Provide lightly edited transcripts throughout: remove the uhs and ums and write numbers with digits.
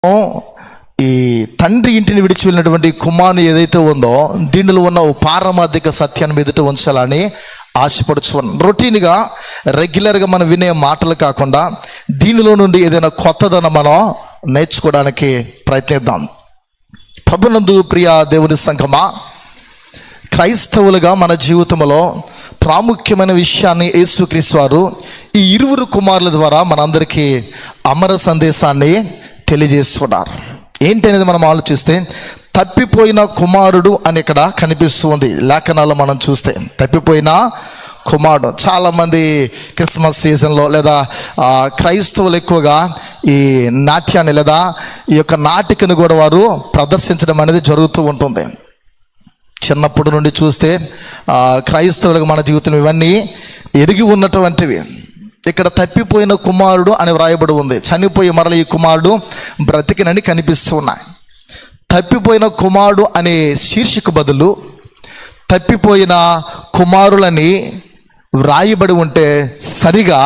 ఈ తండ్రి ఇంటిని విడిచి వెళ్ళినటువంటి కుమారుని ఏదైతే ఉందో దీనిలో ఉన్న పారమార్థిక సత్యాన్ని మీదట ఉంచాలని ఆశపడుచున్నాను. రొటీన్గా రెగ్యులర్గా మనం వినే మాటలు కాకుండా దీనిలో నుండి ఏదైనా కొత్తదనం మనం నేర్చుకోవడానికి ప్రయత్నిద్దాం. ప్రభునందు ప్రియ దేవుని సంఘమా, క్రైస్తవులుగా మన జీవితంలో ప్రాముఖ్యమైన విషయాన్ని యేసుక్రీస్తు వారు ఈ ఇరువురు కుమారుల ద్వారా మనందరికీ అమర సందేశాన్ని తెలియజేస్తున్నారు. ఏంటనేది మనం ఆలోచిస్తే, తప్పిపోయిన కుమారుడు అని ఇక్కడ కనిపిస్తుంది లేఖనాల్లో మనం చూస్తే. తప్పిపోయిన కుమారుడు. చాలామంది క్రిస్మస్ సీజన్లో లేదా క్రైస్తవులు ఎక్కువగా ఈ నాట్యాన్ని లేదా ఈ యొక్క నాటికను కూడా వారు ప్రదర్శించడం అనేది జరుగుతూ ఉంటుంది. చిన్నప్పటి నుండి చూస్తే క్రైస్తవులకు మన జీవితం ఇవన్నీ ఎరిగి ఉన్నటువంటివి. ఇక్కడ తప్పిపోయిన కుమారుడు అని వ్రాయబడి ఉంది. చనిపోయి మరల ఈ కుమారుడు బ్రతికినని కనిపిస్తున్నాయి. తప్పిపోయిన కుమారుడు అనే శీర్షిక బదులు తప్పిపోయిన కుమారులని వ్రాయబడి ఉంటే సరిగా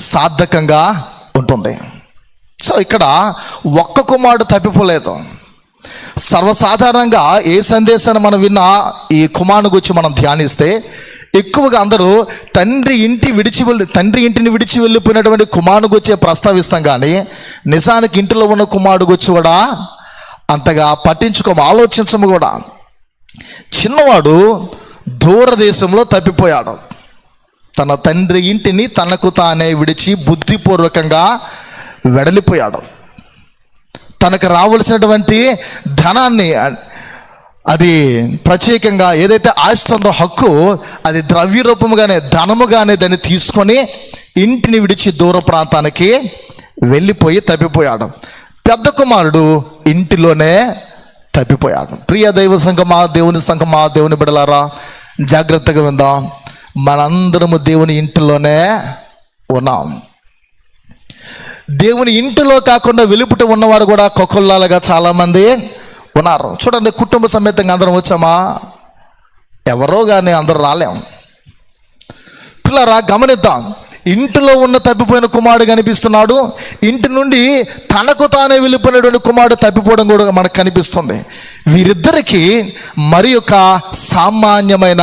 సార్థకంగా ఉంటుంది. సో ఇక్కడ ఒక్క కుమారుడు తప్పిపోలేదు. సర్వసాధారణంగా ఏ సందేశాన్ని మనం విన్నా ఈ కుమారుని గురించి మనం ధ్యానిస్తే ఎక్కువగా అందరూ తండ్రి ఇంటిని విడిచి వెళ్ళిపోయినటువంటి కుమారుని గురించి ప్రస్తావిస్తాం, కానీ నిజానికి ఇంటిలో ఉన్న కుమారుడు గురించి కూడా అంతగా పట్టించుకోము, ఆలోచించము కూడా. చిన్నవాడు దూరదేశంలో తప్పిపోయాడు. తన తండ్రి ఇంటిని తనకు తానే విడిచి బుద్ధిపూర్వకంగా వెడలిపోయాడు. తనకు రావలసినటువంటి ధనాన్ని, అది ప్రత్యేకంగా ఏదైతే ఆస్తుందో హక్కు, అది ద్రవ్య రూపముగానే ధనముగానే దాన్ని తీసుకొని ఇంటిని విడిచి దూర ప్రాంతానికి వెళ్ళిపోయి తప్పిపోయాడు. పెద్ద కుమారుడు ఇంటిలోనే తప్పిపోయాడు. ప్రియ దైవ సంఘమా, దేవుని సంఘమా, దేవుని బిడలారా, జాగ్రత్తగా విందాం. మనందరము దేవుని ఇంటిలోనే ఉన్నాం. దేవుని ఇంటిలో కాకుండా వెలుపుట ఉన్నవారు కూడా కొకొల్లాలుగా చాలామంది ఉన్నారు. చూడండి, కుటుంబ సమేతంగా అందరం వచ్చామా? ఎవరో కానీ అందరూ రాలేం. పిల్లరా, గమనిద్దాం. ఇంటిలో ఉన్న తప్పిపోయిన కుమారుడు కనిపిస్తున్నాడు. ఇంటి నుండి తనకు తానే వెళ్ళిపోయినటువంటి కుమారుడు తప్పిపోవడం కూడా మనకు కనిపిస్తుంది. వీరిద్దరికి మరి ఒక సామాన్యమైన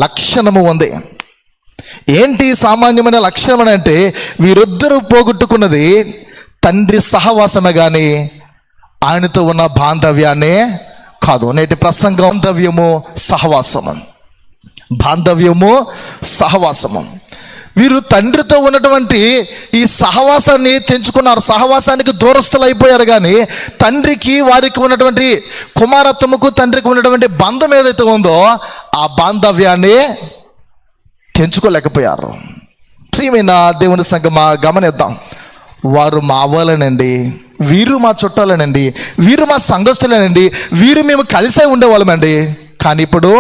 లక్షణము ఉంది. ఏంటి సామాన్యమైన లక్షణం అంటే, వీరిద్దరూ పోగొట్టుకున్నది తండ్రి సహవాసమే కానీ ఆయనతో ఉన్న బాంధవ్యాన్నే కాదు. నేటి ప్రసంగం బాంధవ్యము సహవాసము. వీరు తండ్రితో ఉన్నటువంటి ఈ సహవాసాన్ని తెంచుకున్నారు. సహవాసానికి దూరస్తులు అయిపోయారు, కానీ తండ్రికి వారికి ఉన్నటువంటి కుమారత్వముకు తండ్రికి ఉన్నటువంటి బంధం ఏదైతే ఉందో ఆ బాంధవ్యాన్ని తెంచుకోలేకపోయారు. ప్రియమైన దేవుని సంఘమా, గమనిద్దాం. వారు మా అవ్వాలనండి, వీరు మా చుట్టాలనండి, వీరు మా సంఘస్థులేనండి, వీరు మేము కలిసే ఉండేవాళ్ళమండి. కానీ ఇప్పుడు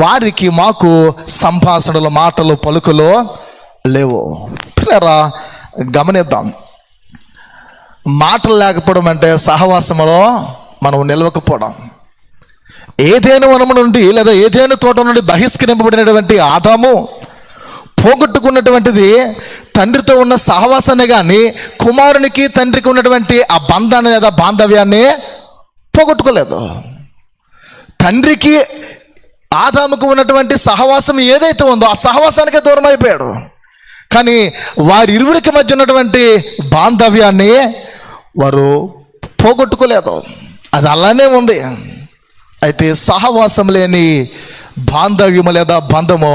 వారికి మాకు సంభాషణలు, మాటలు, పలుకులు లేవు. పిల్లరా, గమనిద్దాం. మాటలు లేకపోవడం అంటే సహవాసంలో మనం నిలవకపోవడం. ఏదైనా వనము నుండి లేదా ఏదైనా తోట నుండి బహిష్కరింపబడినటువంటి ఆదాము పోగొట్టుకున్నటువంటిది తండ్రితో ఉన్న సహవాసాన్ని, కానీ కుమారునికి తండ్రికి ఉన్నటువంటి ఆ బంధాన్ని లేదా బాంధవ్యాన్ని పోగొట్టుకోలేదు. తండ్రికి ఆదాముకు ఉన్నటువంటి సహవాసం ఏదైతే ఉందో ఆ సహవాసానికే దూరం అయిపోయాడు. కానీ వారిరువురికి మధ్య ఉన్నటువంటి బాంధవ్యాన్ని వారు పోగొట్టుకోలేదు. అది అలానే ఉంది. అయితే సహవాసం లేని బాంధవ్యము లేదా బంధము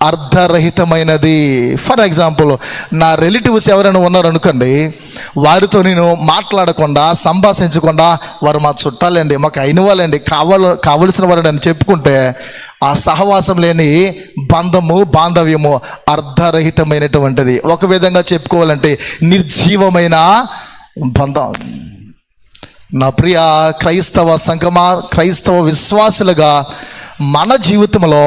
అర్ధరహితమైనది. ఫర్ ఎగ్జాంపుల్, నా రిలేటివ్స్ ఎవరైనా ఉన్నారనుకోండి, వారితో నేను మాట్లాడకుండా, సంభాషించకుండా, వారు మా చుట్టాలండి, మాకు అయిన వాళ్ళండి, కావలసిన వారండి అని చెప్పుకుంటే ఆ సహవాసం లేని బంధము, బాంధవ్యము అర్ధరహితమైనటువంటిది. ఒక విధంగా చెప్పుకోవాలంటే నిర్జీవమైన బంధం. నా ప్రియ క్రైస్తవ సంఘమా, క్రైస్తవ విశ్వాసులుగా మన జీవితంలో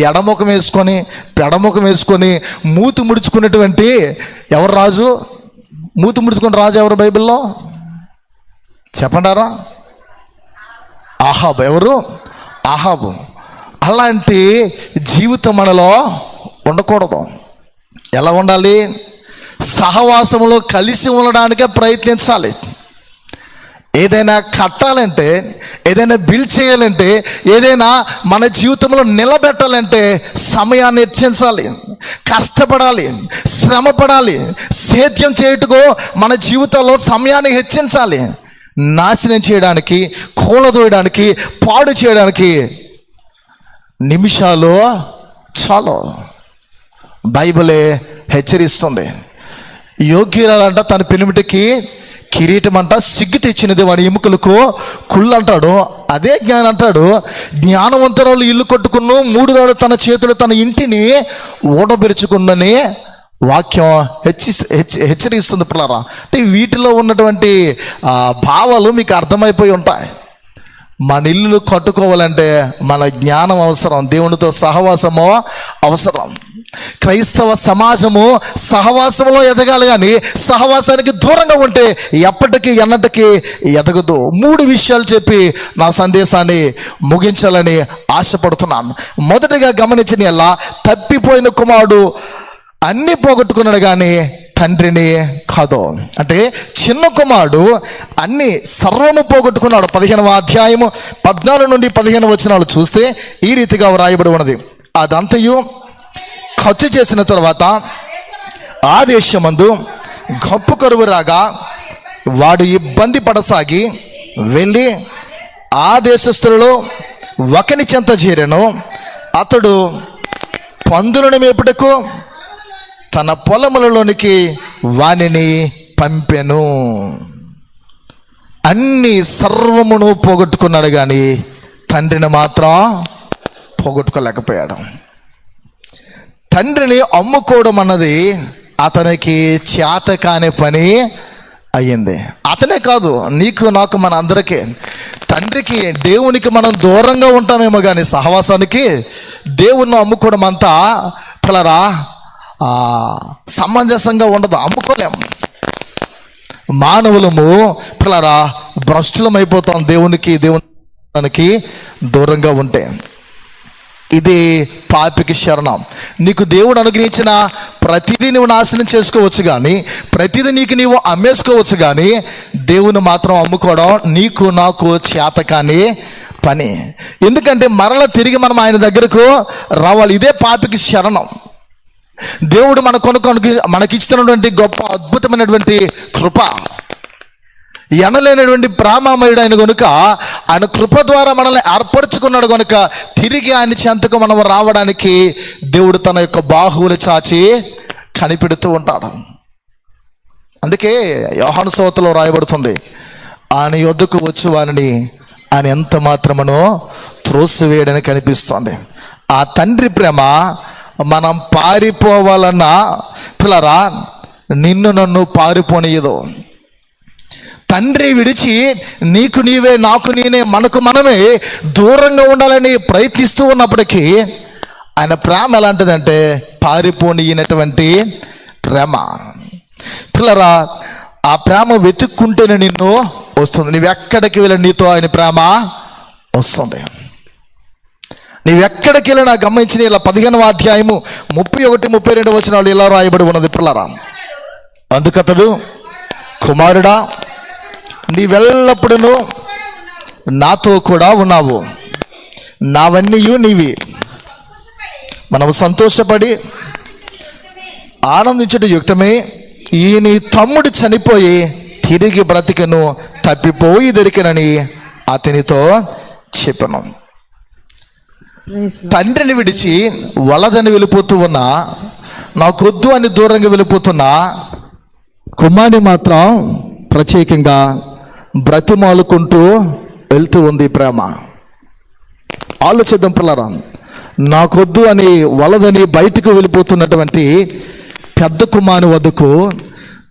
ఎడముఖం వేసుకొని పెడముఖం వేసుకొని మూతి ముడుచుకున్నటువంటి ఎవరు రాజు? మూతి ముడుచుకున్న రాజు ఎవరు బైబిల్లో చెప్పండారా? ఆహాబు. ఎవరు? ఆహాబు. అలాంటి జీవితం మనలో ఉండకూడదు. ఎలా ఉండాలి? సహవాసంలో కలిసి ఉండడానికే ప్రయత్నించాలి. ఏదైనా కట్టాలంటే, ఏదైనా బిల్డ్ చేయాలంటే, ఏదైనా మన జీవితంలో నిలబెట్టాలంటే సమయాన్ని హెచ్చించాలి, కష్టపడాలి, శ్రమపడాలి. సేద్యం చేయుటకు మన జీవితంలో సమయాన్ని హెచ్చించాలి. నాశనం చేయడానికి, కూలదోయడానికి, పాడు చేయడానికి నిమిషాలు చాలు. బైబిలే హెచ్చరిస్తుంది. యోగ్యురాలంట తన పెనిమిటికి కిరీటం అంట, సిగ్గు తెచ్చినది వాడి ఎముకలకు కుళ్ళు అంటాడు. అదే జ్ఞానం అంటాడు, జ్ఞానవంతురాలు ఇల్లు కట్టుకున్న 3 రోజులు తన చేతులు తన ఇంటిని ఓడబెరుచుకుందని వాక్యం హెచ్చరిస్తుంది పిల్లరా. అంటే వీటిలో ఉన్నటువంటి భావాలు మీకు అర్థమైపోయి ఉంటాయి. మన ఇల్లు కట్టుకోవాలంటే మన జ్ఞానం అవసరం, దేవునితో సహవాసము అవసరం. క్రైస్తవ సమాజము సహవాసంలో ఎదగాలి, కానీ సహవాసానికి దూరంగా ఉంటే ఎప్పటికీ ఎన్నటికీ ఎదగదు. 3 విషయాలు చెప్పి నా సందేశాన్ని ముగించాలని ఆశపడుతున్నాను. మొదటిగా గమనించిన ఎలా, తప్పిపోయిన కుమారుడు అన్నీ పోగొట్టుకున్నాడు కానీ తండ్రిని కాదు. అంటే చిన్న కుమారుడు అన్ని సర్వము పోగొట్టుకున్నాడు. 15వ అధ్యాయము 14 నుండి 15 వచనాలు చూస్తే ఈ రీతిగా వ్రాయబడి ఉన్నది. అదంతయు ఖర్చు చేసిన తర్వాత ఆ దేశమందు గొప్ప కరువు రాగా వాడు ఇబ్బంది పడసాగి వెళ్ళి ఆ దేశస్థులలో ఒకని చెంత చేరెను. అతడు పందులను మేపుటకు తన పొలములలోనికి వానిని పంపెను. అన్ని సర్వమును పోగొట్టుకున్నాడు కానీ తండ్రిని మాత్రం పోగొట్టుకోలేకపోయాడు. తండ్రిని అమ్ముకోవడం అన్నది అతనికి చేత కాని పని అయ్యింది. అతనే కాదు, నీకు నాకు మన అందరికీ. తండ్రికి దేవునికి మనం దూరంగా ఉంటామేమో కానీ సహవాసానికి దేవుణ్ణి అమ్ముకోవడం అంతా పిల్లరా సమంజసంగా ఉండదు, అమ్ముకోలేము. మానవులము పిల్లరా భ్రష్టులం అయిపోతాం దేవునికి దూరంగా ఉంటే. ఇది పాపికి శరణం. నీకు దేవుడు అనుగ్రహించిన ప్రతిదీ నువ్వు నాశనం చేసుకోవచ్చు, కానీ ప్రతిదీ నీవు అమ్మేసుకోవచ్చు, కానీ దేవుని మాత్రం అమ్ముకోవడం నీకు నాకు చేత కాని పని. ఎందుకంటే మరల తిరిగి మనం ఆయన దగ్గరకు రావాలి. ఇదే పాపికి శరణం. దేవుడు మనకిచ్చినటువంటి గొప్ప అద్భుతమైనటువంటి కృప, ఎనలేనటువంటి ప్రేమమయుడు ఆయన కనుక, ఆయన కృప ద్వారా మనల్ని ఏర్పరచుకున్నాడు కనుక తిరిగి ఆయన చెంతకు మనం రావడానికి దేవుడు తన యొక్క బాహువులు చాచి కనిపెడుతూ ఉంటాడు. అందుకే యోహాను సువార్తలో రాయబడుతుంది, ఆయన యొద్దకు వచ్చి వారిని ఆయన ఎంత మాత్రమునో త్రోసివేయడని కనిపిస్తుంది. ఆ తండ్రి ప్రేమ మనం పారిపోవాలన్నా పిల్లరా నిన్ను నన్ను పారిపోనియదు. తండ్రి విడిచి నీకు నీవే నాకు నేనే మనకు మనమే దూరంగా ఉండాలని ప్రయత్నిస్తూ ఉన్నప్పటికీ ఆయన ప్రేమ ఎలాంటిదంటే పారిపోనియనటువంటి ప్రేమ. పిల్లరా ఆ ప్రేమ వెతుక్కుంటేనే నిన్ను వస్తుంది. నువ్వెక్కడికి వెళ్ళి నీతో ఆయన ప్రేమ వస్తుంది. నీవెక్కడికి వెళ్ళినా గమనించిన ఇలా 15వ అధ్యాయము 31, 32 వచనాలు ఇలా రాయబడి ఉన్నది పిల్లరా. అందుకతడు కుమారుడా నీవెల్లప్పుడూ నాతో కూడా ఉన్నావు, నావన్నీ నీవి. మనము సంతోషపడి ఆనందించుట యుక్తమే. ఈ నీ తమ్ముడు చనిపోయి తిరిగి బ్రతికను, తప్పిపోయి దొరికినని అతనితో చెప్పను. తండ్రిని విడిచి వలదని వెళ్ళిపోతూ ఉన్నా, నాకొద్దు అని దూరంగా వెళ్ళిపోతున్నా కుమారుని మాత్రం ప్రత్యేకంగా బ్రతిమాలుకుంటూ వెళ్తూ ఉంది ప్రేమ. ఆలోచిద్దాం పిల్లరా, నాకొద్దు అని వలదని బయటకు వెళ్ళిపోతున్నటువంటి పెద్ద కుమారుని వద్దకు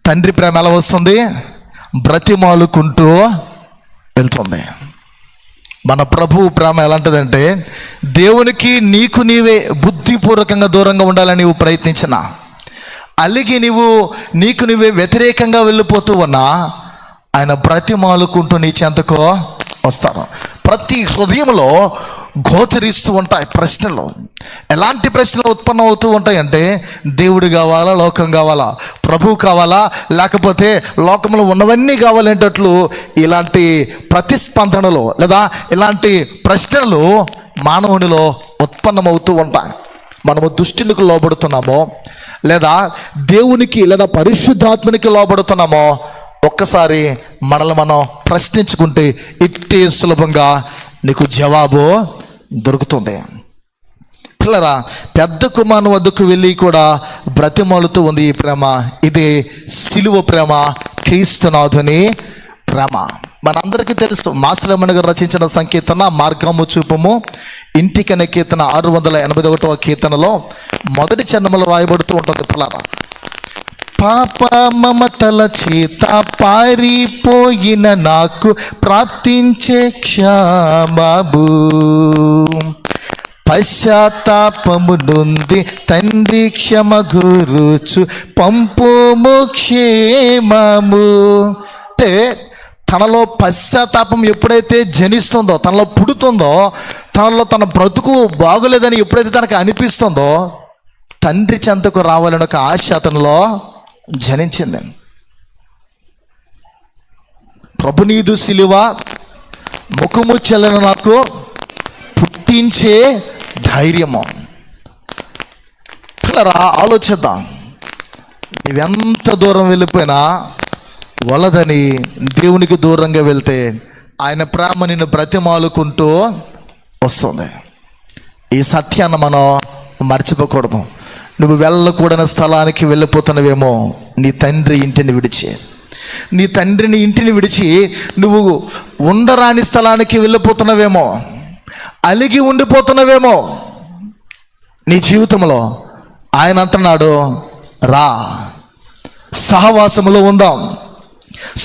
తండ్రి ప్రేమ ఎలా వస్తుంది? బ్రతిమాలుకుంటూ వెళ్తుంది. మన ప్రభువు ప్రేమ ఎలాంటిదంటే దేవునికి నీకు నీవే బుద్ధిపూర్వకంగా దూరంగా ఉండాలని నీవు ప్రయత్నించిన, అలిగి నీకు నువ్వే వ్యతిరేకంగా వెళ్ళిపోతూ ఉన్నా ఆయన బ్రతిమాలుకుంటూ నీ చెంతకు వస్తాడు. ప్రతి హృదయంలో గోచరిస్తూ ఉంటాయి ప్రశ్నలు. ఎలాంటి ప్రశ్నలు ఉత్పన్నం అవుతూ ఉంటాయంటే, దేవుడు కావాలా, లోకం కావాలా, ప్రభువు కావాలా, లేకపోతే లోకంలో ఉన్నవన్నీ కావాలేంటట్లు ఇలాంటి ప్రతిస్పందనలు లేదా ఇలాంటి ప్రశ్నలు మానవునిలో ఉత్పన్నమవుతూ ఉంటాయి. మనము దుష్టునికి లోబడుతున్నామో లేదా దేవునికి లేదా పరిశుద్ధాత్మనికి లోబడుతున్నామో ఒక్కసారి మనల్ని మనం ప్రశ్నించుకుంటే ఇట్టే సులభంగా నీకు జవాబు దొరుకుతుంది. పిల్లరా, పెద్ద కుమారుని వద్దకు వెళ్ళి కూడా బ్రతిమాలుతూ ఉంది ఈ ప్రేమ. ఇది సిలువ ప్రేమ, క్రీస్తునాథుని ప్రేమ. మనందరికీ తెలుసు, మాసలమణి గారు రచించిన సంకీర్తన మార్గము చూపము ఇంటికనే కీర్తన 681వ కీర్తనలో మొదటి చరణంలో రాయబడుతూ ఉంటుంది. పిల్లరా, పాప మమతల చేత పారిపోయిన నాకు ప్రార్థించే క్షమాబు, పశ్చాత్తాపము నుండి తండ్రి క్షమ గురుచు పంపుము క్షేమము. అంటే తనలో పశ్చాత్తాపం ఎప్పుడైతే జనిస్తుందో, తనలో పుడుతుందో, తనలో తన బ్రతుకు బాగులేదని ఎప్పుడైతే తనకు అనిపిస్తుందో, తండ్రి చెంతకు రావాలని ఒక ఆశ అతనిలో జనించింది. ప్రభునీదు సిలువ ముఖము చెల్లని నాకు పుట్టించే ధైర్యము. పిల్లరా, ఆలోచిద్దాం. నువ్వెంత దూరం వెళ్ళిపోయినా వలదని దేవునికి దూరంగా వెళ్తే ఆయన ప్రేమ నిన్ను బ్రతిమాలుకుంటూ వస్తుంది. ఈ సత్యాన్ని మనం మర్చిపోకూడదు. నువ్వు వెళ్ళకూడని స్థలానికి వెళ్ళిపోతున్నవేమో నీ తండ్రి ఇంటిని విడిచి, నీ తండ్రిని ఇంటిని విడిచి నువ్వు ఉండరాని స్థలానికి వెళ్ళిపోతున్నవేమో, అలిగి ఉండిపోతున్నవేమో నీ జీవితంలో. ఆయన అంటున్నాడు, రా, సహవాసములో ఉందాం,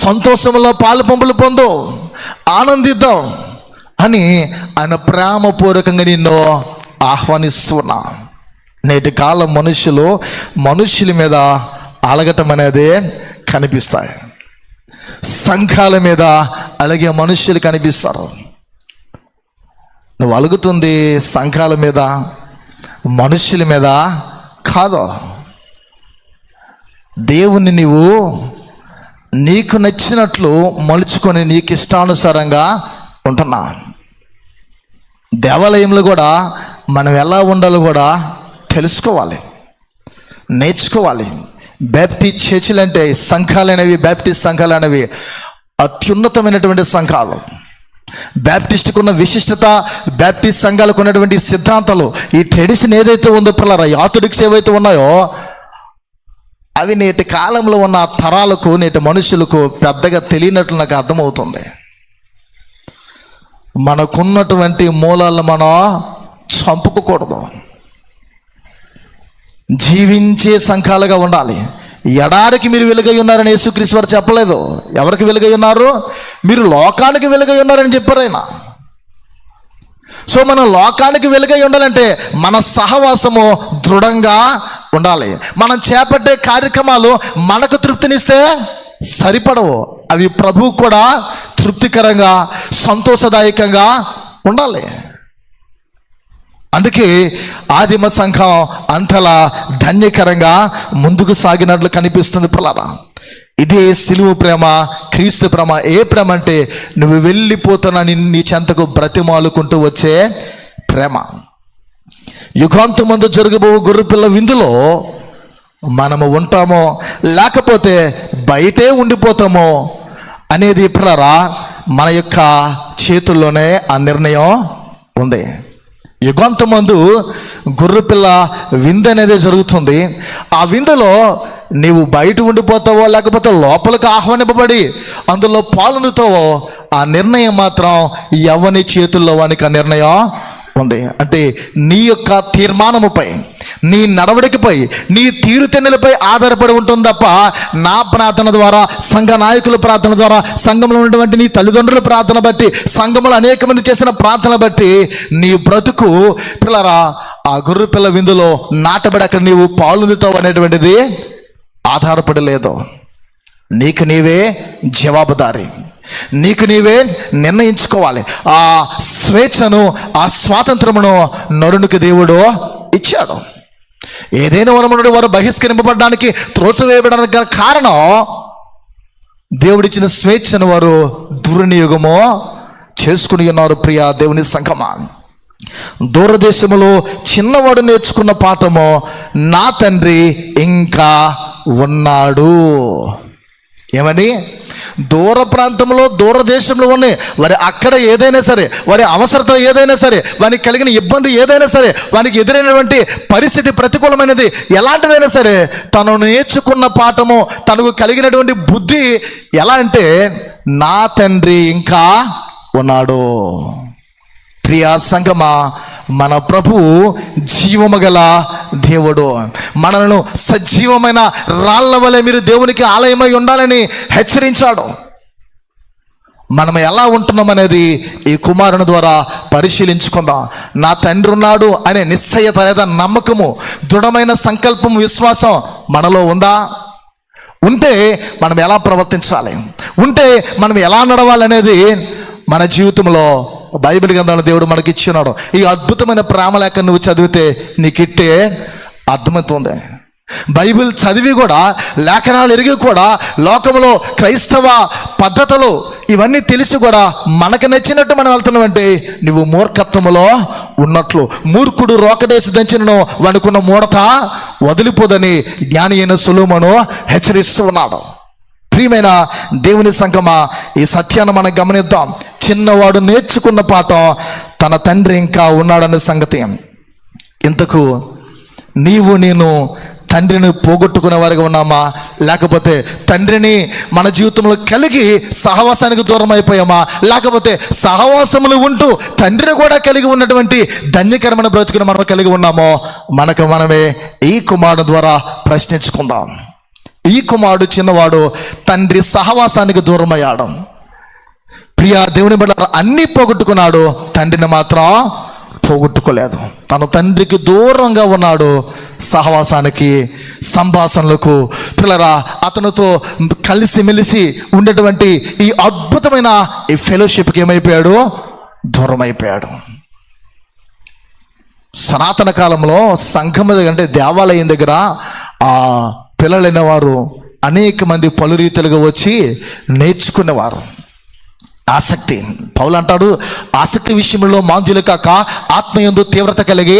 సంతోషంలో పాలు పంపులు పొందు, ఆనందిద్దాం అని ఆయన ప్రేమపూర్వకంగా నిన్ను ఆహ్వానిస్తున్నా. నేటి కాలం మనుషుల మీద అలగటం అనేది కనిపిస్తాయి. సంఘాల మీద అలాగే మనుషులు కనిపిస్తారు. నువ్వు అలుగుతుంది సంఘాల మీద, మనుషుల మీద కాదు. దేవుణ్ణి నీవు నీకు నచ్చినట్లు మలుచుకొని నీకు ఇష్టానుసారంగా ఉంటున్నా. దేవాలయంలో కూడా మనం ఎలా ఉండాలో కూడా తెలుసుకోవాలి, నేర్చుకోవాలి. బ్యాప్టిస్ట్ చర్చిలు అంటే సంఘాలు అనేవి, బ్యాప్టిస్ట్ సంఘాలు అనేవి అత్యున్నతమైనటువంటి సంఘాలు. బ్యాప్టిస్ట్కు ఉన్న విశిష్టత, బ్యాప్టిస్ట్ సంఘాలకు ఉన్నటువంటి సిద్ధాంతాలు, ఈ ట్రెడిషన్ ఏదైతే ఉందో పిల్లరా, ఈ ఆర్థోడాక్స్ ఏవైతే ఉన్నాయో అవి నేటి కాలంలో ఉన్న తరాలకు, నేటి మనుషులకు పెద్దగా తెలియనట్లు నాకు అర్థమవుతుంది. మనకున్నటువంటి మూలాలను మనం చంపుకోకూడదు. జీవించే సంఘాలుగా ఉండాలి. ఎడారికి మీరు వెలుగై ఉన్నారని యేసుక్రీస్తు వారు చెప్పలేదు. ఎవరికి వెలుగై ఉన్నారు? మీరు లోకానికి వెలుగై ఉన్నారని చెప్పారు ఆయన. సో మనం లోకానికి వెలుగై ఉండాలంటే మన సహవాసము దృఢంగా ఉండాలి. మనం చేపట్టే కార్యక్రమాలు మనకు తృప్తినిస్తే సరిపడవు, అవి ప్రభువు కూడా తృప్తికరంగా, సంతోషదాయకంగా ఉండాలి. అందుకే ఆదిమ సంఘం అంతలా ధన్యకరంగా ముందుకు సాగినట్లు కనిపిస్తుంది. పిల్లరా, ఇదే సిలువ ప్రేమ, క్రీస్తు ప్రేమ. ఏ ప్రేమ అంటే నువ్వు వెళ్ళిపోతున్నా నీ చెంతకు బ్రతిమాలుకుంటూ వచ్చే ప్రేమ. యుగాంతమందు జరగబో గొర్రెపిల్ల విందులో మనము ఉంటామో లేకపోతే బయటే ఉండిపోతామో అనేది పిల్లరా మన యొక్క చేతుల్లోనే ఆ నిర్ణయం ఉంది. యుగాంతమందు గొర్రెపిల్ల విందు అనేది జరుగుతుంది. ఆ విందులో నీవు బయట ఉండిపోతావో లేకపోతే లోపలికి ఆహ్వానింపబడి అందులో పాల్గొందుతావో ఆ నిర్ణయం మాత్రం ఎవరి చేతుల్లో వానికి ఆ నిర్ణయం ఉంది. అంటే నీ యొక్క తీర్మానముపై, నీ నడవడికపై, నీ తీరుతెన్నులపై ఆధారపడి ఉంటుంది తప్ప నా ప్రార్థన ద్వారా, సంఘ నాయకుల ప్రార్థన ద్వారా, సంఘంలో ఉన్నటువంటి నీ తల్లిదండ్రుల ప్రార్థన బట్టి, సంఘంలో అనేక మంది చేసిన ప్రార్థన బట్టి నీ బ్రతుకు పిల్లరా ఆ గొర్రె పిల్ల విందులో నాటబడి అక్కడ నీవు పాల్గొందుతావు అనేటువంటిది ఆధారపడలేదు. నీకు నీవే జవాబుదారి, నీకు నీవే నిర్ణయించుకోవాలి. ఆ స్వేచ్ఛను, ఆ స్వాతంత్రమును నరునికి దేవుడు ఇచ్చాడు. ఏదైనా వనమునుడు వారు బహిష్కరింపబడడానికి, త్రోసివేయబడడానికి గల కారణం దేవుడిచ్చిన స్వేచ్ఛను వారు దుర్వినియోగము చేసుకుని ఉన్నారు. ప్రియ దేవుని సంఘమా, దూరదేశములో చిన్నవాడు నేర్చుకున్న పాఠము, నా తండ్రి ఇంకా ఉన్నాడు. ఏమని? దూర ప్రాంతంలో, దూరదేశంలో ఉన్నాయి వారి, అక్కడ ఏదైనా సరే, వారి అవసరత ఏదైనా సరే, వారికి కలిగిన ఇబ్బంది ఏదైనా సరే, వారికి ఎదురైనటువంటి పరిస్థితి ప్రతికూలమైనది ఎలాంటిదైనా సరే, తను నేర్చుకున్న పాఠము, తనకు కలిగినటువంటి బుద్ధి ఎలా అంటే, నా తండ్రి ఇంకా ఉన్నాడు. ప్రియా సంగమా, మన ప్రభువు జీవము గల దేవుడు. మనలను సజీవమైన రాళ్ల వలె మీరు దేవునికి ఆలయమై ఉండాలని హెచ్చరించాడు. మనం ఎలా ఉంటున్నాం అనేది ఈ కుమారుని ద్వారా పరిశీలించుకుందాం. నా తండ్రి ఉన్నాడు అనే నిశ్చయత లేదా నమ్మకము, దృఢమైన సంకల్పం, విశ్వాసం మనలో ఉందా? ఉంటే మనం ఎలా ప్రవర్తించాలి, ఉంటే మనం ఎలా నడవాలి అనేది మన జీవితంలో బైబిల్ గ్రంథంలో దేవుడు మనకి ఇచ్చినాడు. ఈ అద్భుతమైన ప్రేమ లేఖ నువ్వు చదివితే నీకు ఇట్టే అర్థమవుతుంది. బైబిల్ చదివి కూడా, లేఖనాలు ఎరిగి కూడా, లోకంలో క్రైస్తవ పద్ధతులు ఇవన్నీ తెలిసి కూడా మనకు నచ్చినట్టు మనం వెళ్తున్నామంటే నువ్వు మూర్ఖత్వములో ఉన్నట్లు. మూర్ఖుడు రోకడేసి దంచినను వనుకున్న మూడత వదిలిపోదని జ్ఞాని అయిన సొలొమోను హెచ్చరిస్తూ ఉన్నాడు. ప్రియమైన దేవుని సంఘమా, ఈ సత్యాన్ని మనం గమనిద్దాం. చిన్నవాడు నేర్చుకున్న పాఠం, తన తండ్రి ఇంకా ఉన్నాడనే సంగతి. ఇంతకు నీవు నేను తండ్రిని పోగొట్టుకునే వారిగా ఉన్నామా, లేకపోతే తండ్రిని మన జీవితంలో కలిగి సహవాసానికి దూరం అయిపోయామా, లేకపోతే సహవాసములు ఉంటూ తండ్రిని కూడా కలిగి ఉన్నటువంటి ధన్యకరమైన బ్రతుకుని మనం కలిగి ఉన్నామో మనకు మనమే ఈ కుమారుడు ద్వారా ప్రశ్నించుకుందాం. ఈ కుమారుడు చిన్నవాడు తండ్రి సహవాసానికి దూరం అయ్యాడు. ప్రియా దేవుని బిడ్డ, అన్నీ పోగొట్టుకున్నాడు, తండ్రిని మాత్రం పోగొట్టుకోలేదు. తను తండ్రికి దూరంగా ఉన్నాడు, సహవాసానికి, సంభాషణలకు, పిల్లరా అతనితో కలిసిమెలిసి ఉండేటువంటి ఈ అద్భుతమైన ఈ ఫెలోషిప్కి ఏమైపోయాడు? దూరం అయిపోయాడు. సనాతన కాలంలో సంఘం అంటే దేవాలయం దగ్గర ఆ పిల్లలైన వారు అనేక మంది పలు రీతులుగా వచ్చి నేర్చుకునేవారు. ఆసక్తి, పౌలు అంటాడు, ఆసక్తి విషయంలో మాంద్యులు కాక ఆత్మయందు తీవ్రత కలిగి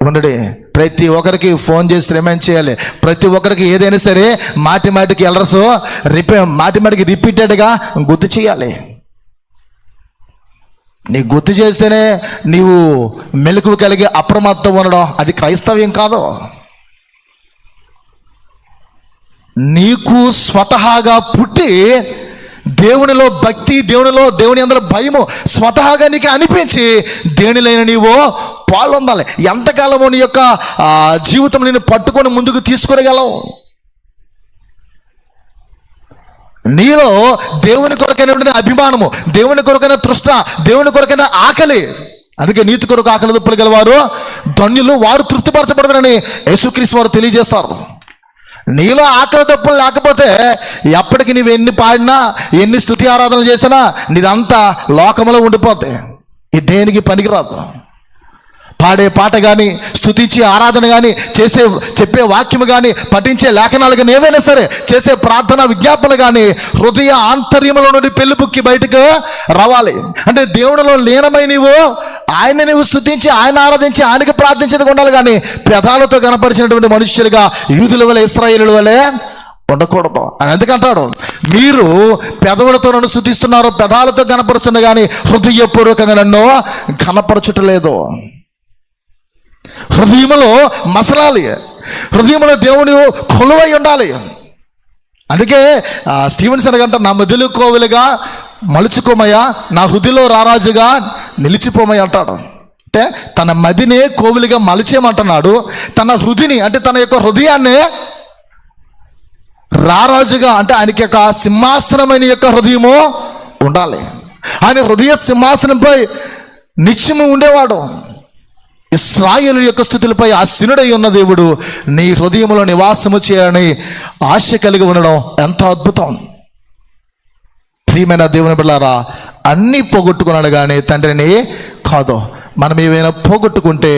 ఉండడే. ప్రతి ఒక్కరికి ఫోన్ చేసి రిమైండ్ చేయాలి. ప్రతి ఒక్కరికి ఏదైనా సరే మాటి మాటికి ఎల్రసు మాటి మాటికి రిపీటెడ్గా గుర్తు చేయాలి. నీ గుర్తు చేస్తేనే నీవు మెలకువ కలిగి అప్రమత్తం ఉండడం అది క్రైస్తవ్యం కాదు. నీకు స్వతహాగా పుట్టి దేవునిలో భక్తి, దేవుని అందరూ భయము స్వతహాగా నీకు అనిపించి దేనిలైన నీవు పాల్గొందాలి. ఎంతకాలమో నీ యొక్క జీవితం నేను పట్టుకొని ముందుకు తీసుకురగలవు. నీలో దేవుని కొరకైన అభిమానము, దేవుని కొరకైన తృష్ణ, దేవుని కొరకైన ఆకలి. అందుకే నీతి కొరకు ఆకలి దప్పులు గలవారు ధన్యులు, వారు తృప్తిపరచబడతారని యేసుక్రీస్తు వారు తెలియజేస్తారు. నీలో ఆకలి దప్పులు లేకపోతే ఎప్పటికి నీవు ఎన్ని పాడినా, ఎన్ని స్తుతి ఆరాధనలు చేసినా నీదంతా లోకంలో ఉండిపోతాయి. ఇది దేనికి పనికిరాదు. పాడే పాట కానీ, స్తుతించే ఆరాధన కానీ, చెప్పే వాక్యము కానీ, పఠించే లేఖనాలు కానీ, ఏవైనా సరే చేసే ప్రార్థన విజ్ఞాపనలు కానీ హృదయ ఆంతర్యంలో నుండి పెళ్ళిబుక్కి బయటకు రావాలి. అంటే దేవుడిలో లీనమై నీవు ఆయన నీవు స్తుతించి, ఆయన ఆరాధించి, ఆయనకి ప్రార్థించేది ఉండాలి. కానీ పెదాలతో కనపరిచినటువంటి మనుష్యులుగా యూదుల వలె, ఇశ్రాయేలుల వలె ఉండకూడదు అని ఎందుకంటాడు. మీరు పెదవులతో నన్ను స్తుతిస్తున్నారు, పెదాలతో కనపరుస్తున్నారు, కానీ హృదయపూర్వకంగా నన్ను కనపరచుటలేదు. హృదయంలో మసలాలి, హృదయంలో దేవుని కొలువై ఉండాలి. అందుకే స్టీవెన్సన్ గంట, నా మదిలో కోవిలుగా మలుచుకోమయ్యా, నా హృదయలో రారాజుగా నిలిచిపోమయ్య అంటాడు. అంటే తన మదినే కోవిలుగా మలిచేయమంటున్నాడు. తన హృదయని అంటే తన యొక్క హృదయాన్ని రారాజుగా, అంటే ఆయనకి యొక్క సింహాసనమైన యొక్క హృదయము ఉండాలి. ఆయన హృదయ సింహాసనంపై నిత్యము ఉండేవాడు. ఇశ్రాయేలు యొక్క స్థుతులపై ఆసీనుడై ఉన్న దేవుడు నీ హృదయంలో నివాసము చేయాలని ఆశ కలిగి ఉండడం ఎంత అద్భుతం. ప్రియమైన దేవుని బిడ్డలారా, అన్నీ పోగొట్టుకున్నాడు కానీ తండ్రిని కాదు. మనం ఏవైనా పోగొట్టుకుంటే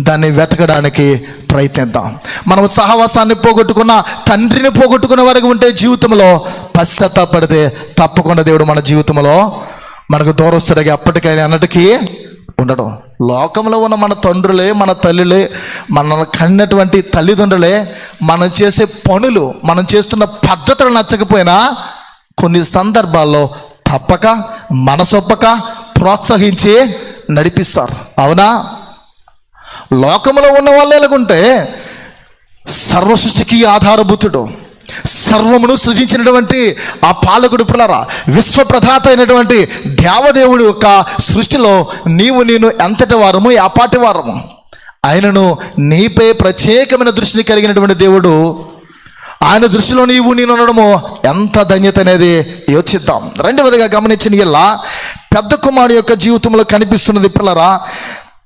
దాన్ని వెతకడానికి ప్రయత్నిద్దాం. మనం సహవాసాన్ని పోగొట్టుకున్న, తండ్రిని పోగొట్టుకునే వరకు ఉంటే జీవితంలో పశ్చాత్తాపడితే తప్పకుండా దేవుడు మన జీవితంలో మనకు దూరస్తుడిగా అప్పటికైనా అన్నటికీ ఉండడం. లోకంలో ఉన్న మన తండ్రులే, మన తల్లులే, మనల్ని కన్నటువంటి తల్లిదండ్రులే మనం చేసే పనులు, మనం చేస్తున్న పద్ధతులు నచ్చకపోయినా కొన్ని సందర్భాల్లో తప్పక మనసొప్పక ప్రోత్సహించి నడిపిస్తారు. అవునా? లోకంలో ఉన్న వాళ్ళు ఎలాగుంటే సర్వసృష్టికి ఆధారభూతుడు, సర్వమును సృజించినటువంటి ఆ పాలకుడు, పిల్లరా విశ్వప్రదాత అయినటువంటి దేవదేవుడు యొక్క సృష్టిలో నేను ఎంతటి వారము, ఏపాటి వారము. ఆయనను నీపై ప్రత్యేకమైన దృష్టిని కలిగినటువంటి దేవుడు, ఆయన దృష్టిలో నేను ఉండడము ఎంత ధన్యత అనేది యోచిద్దాం. రెండవదిగా గమనించిన ఇలా పెద్ద కుమారుడు యొక్క జీవితంలో కనిపిస్తున్నది, పిల్లరా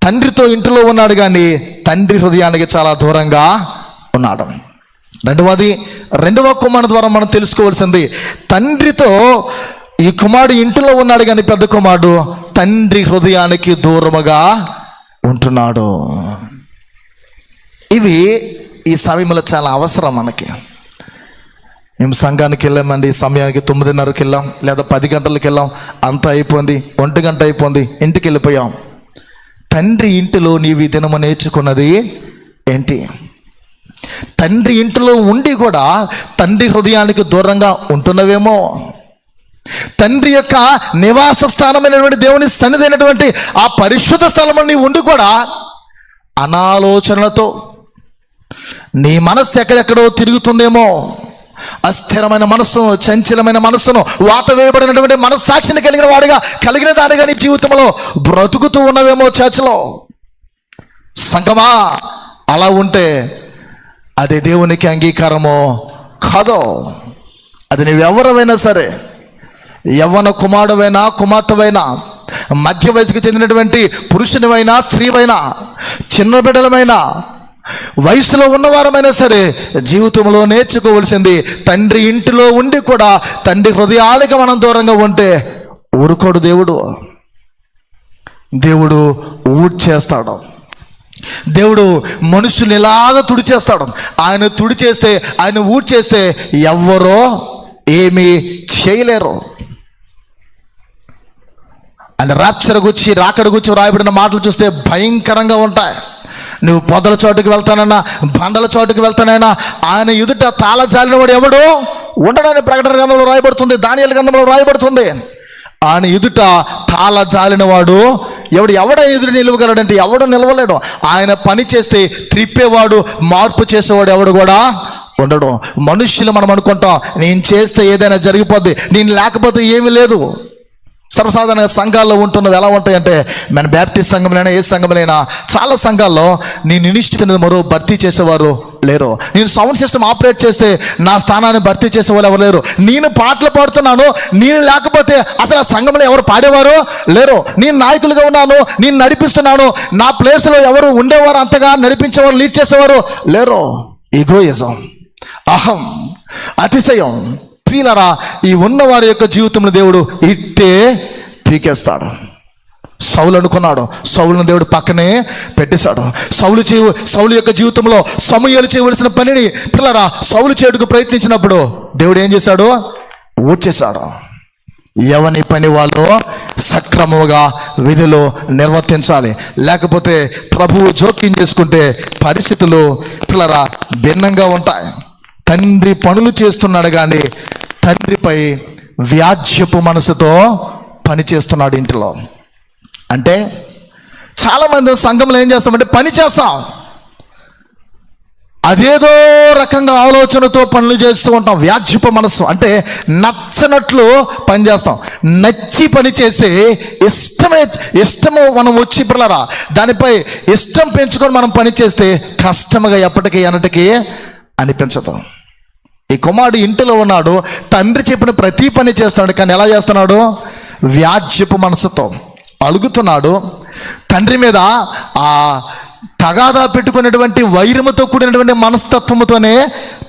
తండ్రితో ఇంటిలో ఉన్నాడు కానీ తండ్రి హృదయానికి చాలా దూరంగా ఉన్నాడు. రెండవ కుమారుడు ద్వారా మనం తెలుసుకోవాల్సింది, తండ్రితో ఈ కుమారుడు ఇంటిలో ఉన్నాడు కానీ పెద్ద కుమారుడు తండ్రి హృదయానికి దూరముగా ఉంటున్నాడు. ఇవి ఈ సమయంలో చాలా అవసరం మనకి. మేము సంఘానికి వెళ్ళామండి, సమయానికి 9:30కి వెళ్ళాం, లేదా 10 గంటలకు వెళ్ళాం, అంతా అయిపోయింది, 1 గంట అయిపోయింది, ఇంటికి వెళ్ళిపోయాం. తండ్రి ఇంటిలో నీవు ఈ దినము నేర్చుకున్నది ఏంటి? తండ్రి ఇంటిలో ఉండి కూడా తండ్రి హృదయానికి దూరంగా ఉంటున్నవేమో. తండ్రి యొక్క నివాస స్థానమైనటువంటి దేవుని సన్నిధి అయినటువంటి ఆ పరిశుద్ధ స్థలంలో నీ ఉండి కూడా అనాలోచనలతో నీ మనస్సు ఎక్కడెక్కడో తిరుగుతుందేమో. అస్థిరమైన మనస్సును, చంచలమైన మనస్సును, వాత వేయబడినటువంటి మనస్సాక్షిని కలిగిన దానిగా నీ జీవితంలో బ్రతుకుతూ ఉన్నవేమో చర్చలో. సంగమా, అలా ఉంటే అది దేవునికి అంగీకారమో కాదో. అది నువ్వెవరమైనా సరే, యవ్వన కుమారుడవైనా కుమార్తెవైనా, మధ్య వయసుకు చెందినటువంటి పురుషునివైనా స్త్రీవైనా, చిన్న బిడ్డలమైనా, వయసులో ఉన్నవారమైనా సరే, జీవితంలో నేర్చుకోవలసింది తండ్రి ఇంటిలో ఉండి కూడా తండ్రి హృదయానికి మనం దూరంగా ఉంటే ఊరుకోడు దేవుడు. దేవుడు ఊడ్చేస్తాడు. దేవుడు మనుషుల్ని ఇలాగ తుడిచేస్తాడు. ఆయన తుడిచేస్తే, ఆయన ఊడ్చేస్తే ఎవ్వరో ఏమీ చేయలేరు. ఆయన రాప్చర్ గురించి, రాకడ గురించి రాయబడిన మాటలు చూస్తే భయంకరంగా ఉంటాయి. నువ్వు పొదల చోటుకి వెళ్తానన్నా, బండల చోటుకి వెళ్తానైనా ఆయన ఎదుట తాళజాలిన వాడు ఎవడు ఉండడని ప్రకటన గ్రంథంలో రాయబడుతుంది, దానియేలు గ్రంథంలో రాయబడుతుంది. ఆయన ఎదుట తాళజాలిన వాడు ఎవడైనా ఎదురు నిలవగలడంటే ఎవడు నిలవలేడు. ఆయన పని చేస్తే త్రిప్పేవాడు, మార్పు చేసేవాడు ఎవడు కూడా ఉండడు. మనుష్యులు మనం అనుకుంటాం, నేను చేస్తే ఏదైనా జరిగిపోద్ది, నేను లేకపోతే ఏమీ లేదు. సర్వసాధారణంగా సంఘాల్లో ఉంటున్నవి ఎలా ఉంటాయంటే, మన బ్యాప్టిస్ట్ సంఘంలోనైనా ఏ సంఘంలోనైనా చాలా సంఘాల్లో నేను ఇన్స్టిట్యూట్ మరో భర్తీ చేసేవారు లేరు. నేను సౌండ్ సిస్టమ్ ఆపరేట్ చేస్తే నా స్థానాన్ని భర్తీ చేసేవాళ్ళు ఎవరు లేరు. నేను పాటలు పాడుతున్నాను, నేను లేకపోతే అసలు ఆ సంఘంలో ఎవరు పాడేవారు లేరు. నేను నాయకులుగా ఉన్నాను, నేను నడిపిస్తున్నాను, నా ప్లేస్లో ఎవరు ఉండేవారు, అంతగా నడిపించేవారు, లీడ్ చేసేవారు లేరు. ఈగోయిజం, అహం, అతిశయం, ప్రియులారా, ఈ ఉన్నవారి యొక్క జీవితంలో దేవుడు ఇట్టే పీకేస్తాడు. సౌలు అనుకున్నాడు, సౌలును దేవుడు పక్కనే పెట్టేశాడు. సౌలు యొక్క జీవితంలో సమూయేలు చేయవలసిన పనిని పిల్లరా సౌలు చేయుటకు ప్రయత్నించినప్పుడు దేవుడు ఏం చేశాడు? ఊడ్చేశాడు. ఎవని పని వాళ్ళు సక్రమంగా విధులు నిర్వర్తించాలి. లేకపోతే ప్రభువు జోక్యం చేసుకుంటే పరిస్థితులు పిల్లరా భిన్నంగా ఉంటాయి. తండ్రి పనులు చేస్తున్నాడు కానీ తండ్రిపై వ్యాజ్యపు మనసుతో పని చేస్తున్నాడు ఇంటిలో. అంటే చాలామంది సంఘంలో ఏం చేస్తామంటే పని చేస్తాం, అదేదో రకంగా ఆలోచనతో పనులు చేస్తూ ఉంటాం. వ్యాజ్యపు మనసు అంటే నచ్చనట్లు పని చేస్తాం. నచ్చి పని చేస్తే ఇష్టము మనం వచ్చి పిల్లరా దానిపై ఇష్టం పెంచుకొని మనం పని చేస్తే కష్టముగా ఎప్పటికీ ఎన్నటికీ అనిపించదు. ఈ కుమారుడు ఇంటిలో ఉన్నాడు, తండ్రి చెప్పిన ప్రతి పని చేస్తున్నాడు, కానీ ఎలా చేస్తున్నాడు? వ్యాజ్యపు మనసుతో అలుగుతున్నాడు. తండ్రి మీద ఆ తగాదా పెట్టుకునేటువంటి వైరముతో కూడినటువంటి మనస్తత్వముతోనే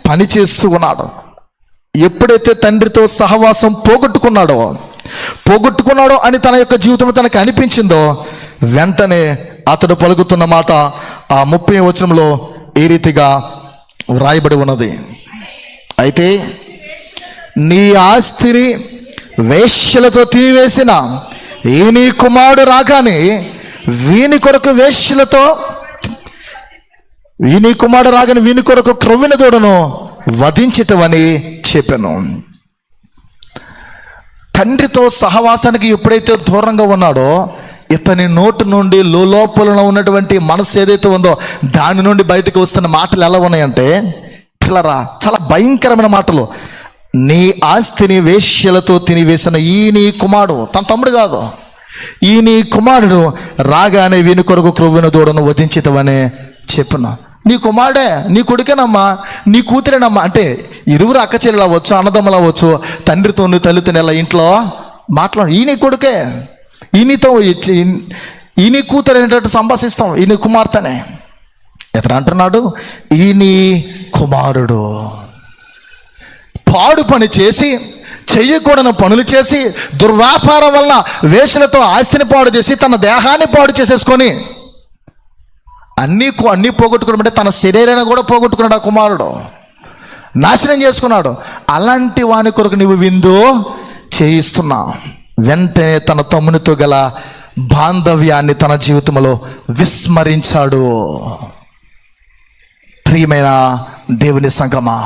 పని చేస్తూ ఉన్నాడు. ఎప్పుడైతే తండ్రితో సహవాసం పోగొట్టుకున్నాడో అని తన యొక్క జీవితంలో తనకు అనిపించిందో వెంటనే అతడు పలుకుతున్న మాట ఆ 30వ వచనంలో ఈ రీతిగా వ్రాయబడి ఉన్నది. అయితే నీ ఆస్తిని వేశ్యలతో తినివేసిన ఈ నీ కుమారుడు రాగానే వీని కొరకు వేశ్యలతో వీని కుమారుడు రాగానే వీని కొరకు క్రొవ్విన దూడను వధించితవని చెప్పాను. తండ్రితో సహవాసానికి ఎప్పుడైతే దూరంగా ఉన్నాడో ఇతని నోటి నుండి లోపల ఉన్నటువంటి మనసు ఏదైతే ఉందో దాని నుండి బయటకు వస్తున్న మాటలు ఎలా ఉన్నాయంటే పిల్లరా, చాలా భయంకరమైన మాటలు. నీ ఆస్తిని వేశ్యలతో తినివేసిన ఈ నీ కుమారుడు, తన తమ్ముడు కాదు, ఈ నీ కుమారుడు రాగానే వీని కొరకు క్రొవ్విన దూడను వధించితవనే చెప్పున. నీ కుమారుడే, నీ కొడుకేనమ్మా, నీ కూతురేనమ్మా. అంటే ఇరువురు అక్క చెల్లెలు అవ్వచ్చు, అన్నదమ్ములు అవ్వచ్చు, తండ్రితో తల్లితో ఎలా ఇంట్లో మాట్లాడు. ఈ నీ కొడుకే, ఈయనతో ఈ నీ కూతురు అనేటట్టు సంభాషిస్తాం, ఈ నీ కుమార్తెనే. ఇతను అంటున్నాడు ఈ నీ కుమారుడు పాడు పని చేసి, చెయ్యకూడని పనులు చేసి, దుర్వ్యాపారం వల్ల వేశ్యలతో ఆస్తిని పాడు చేసి తన దేహాన్ని పాడు చేసేసుకొని అన్నీ పోగొట్టుకోవడం అంటే తన శరీరాన్ని కూడా పోగొట్టుకున్నాడు. ఆ కుమారుడు నాశనం చేసుకున్నాడు. అలాంటి వాని కొరకు నువ్వు విందు చేయిస్తున్నావు. వెంటనే తన తమ్మునితో గల బాంధవ్యాన్ని తన జీవితంలో విస్మరించాడు. ప్రియమైన దేవుని సంగమా,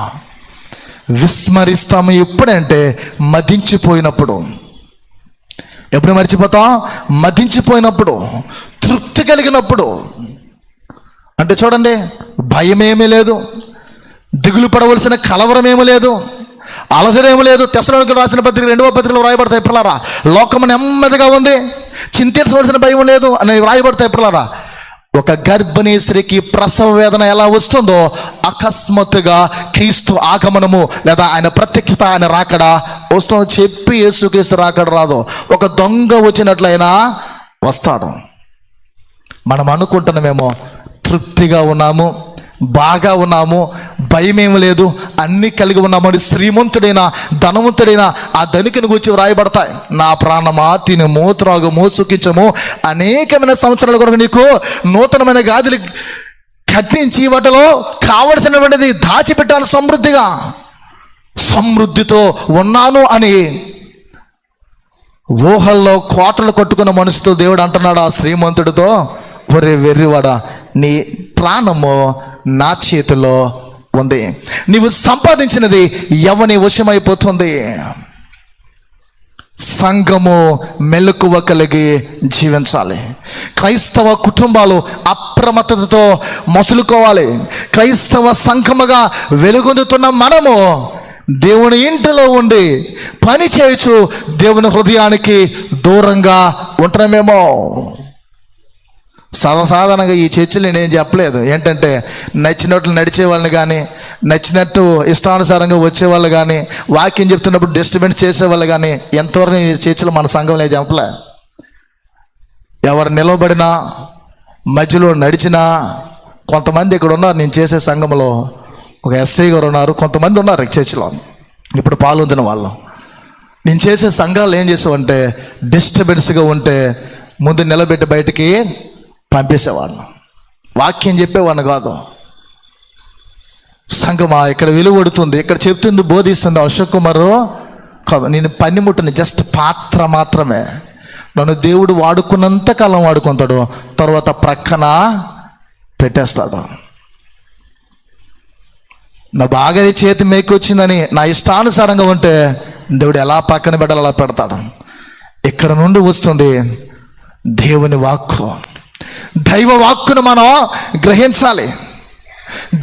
విస్మరిస్తాము ఎప్పుడంటే మదించిపోయినప్పుడు. ఎప్పుడు మర్చిపోతాం? మదించిపోయినప్పుడు, తృప్తి కలిగినప్పుడు. అంటే చూడండి, భయమేమీ లేదు, దిగులు పడవలసిన కలవరమేమీ లేదు, అలసడేమీ లేదు. తెస్సలోనికీయులకు రాసిన పత్రిక 2వ పత్రికలో వ్రాయబడతాయి పిల్లరా. లోకము నెమ్మదిగా ఉంది, చింతించవలసిన భయం లేదు అని వ్రాయబడతాయి పిల్లరా. ఒక గర్భిణీ స్త్రీకి ప్రసవ వేదన ఎలా వస్తుందో అకస్మాత్తుగా క్రీస్తు ఆగమనము లేదా ఆయన ప్రత్యక్షత, ఆయన రాకడా వస్తుందో చెప్పి యేసుక్రీస్తు రాకడ రాదు. ఒక దొంగ వచ్చినట్లయినా వస్తాడు. మనం అనుకుంటున్నామేమో తృప్తిగా ఉన్నాము, బాగా ఉన్నాము, భయమేమి లేదు, అన్నీ కలిగి ఉన్నాము అని శ్రీమంతుడైన ధనవంతుడైన ఆ ధనికుని గురించి వ్రాయబడతాయి. నా ప్రాణమా తినము, త్రాగుము, సుఖించము, అనేకమైన సంవత్సరాల కొరకు నీకు నూతనమైన గాదిని కట్టించి వాటిలో కావలసినటువంటిది దాచిపెట్టాను, సమృద్ధితో ఉన్నాను అని ఊహల్లో కోటలు కట్టుకున్న మనసుతో దేవుడు అంటున్నాడు ఆ శ్రీమంతుడితో, ఒరే వెర్రివాడా, నీ ప్రాణము నా చేతిలో ఉంది, నీవు సంపాదించినది ఎవని వశమైపోతుంది. సంఘము మెలకువ కలిగి జీవించాలి. క్రైస్తవ కుటుంబాలు అప్రమత్తతతో మసులుకోవాలి. క్రైస్తవ సంఘముగా వెలుగొందుతున్న మనము దేవుని ఇంటిలో ఉండి పని చేయొచ్చు, దేవుని హృదయానికి దూరంగా ఉంటున్నామేమో. సర్వసాధారణంగా ఈ చర్చలు నేనేం చెప్పలేదు. ఏంటంటే నచ్చినట్లు నడిచే వాళ్ళని కానీ, నచ్చినట్టు ఇష్టానుసారంగా వచ్చేవాళ్ళు కానీ, వాక్యం చెప్తున్నప్పుడు డిస్టర్బెన్స్ చేసేవాళ్ళు కానీ ఎంతవరకు ఈ చర్చలు మన సంఘంలో చెప్పలే. ఎవరు నిలబడినా, మధ్యలో నడిచినా, కొంతమంది ఇక్కడ ఉన్నారు నేను చేసే సంఘంలో, ఒక ఎస్ఐ గారు ఉన్నారు, కొంతమంది ఉన్నారు చర్చిలో ఇప్పుడు పాల్గొందిన వాళ్ళు. నేను చేసే సంఘాలు ఏం చేసావంటే డిస్టర్బెన్స్గా ఉంటే ముందు నిలబెట్టి బయటికి పంపేసేవాడిని, వాక్యం చెప్పేవాడిని కాదు. సంఘమా, ఇక్కడ వెలువడుతుంది, ఇక్కడ చెప్తుంది, బోధిస్తుంది అశోక్ కుమారు కాదు, నేను పనిముట్టుని, జస్ట్ పాత్ర మాత్రమే. నన్ను దేవుడు వాడుకున్నంత కాలం వాడుకుంటాడు, తర్వాత ప్రక్కన పెట్టేస్తాడు. నా బాగా చేతి మేకి వచ్చిందని నా ఇష్టానుసారంగా ఉంటే దేవుడు ఎలా పక్కన పెట్టాలి అలా పెడతాడు. ఇక్కడ నుండి వస్తుంది దేవుని వాక్కు, దైవ వాక్కును మనం గ్రహించాలి.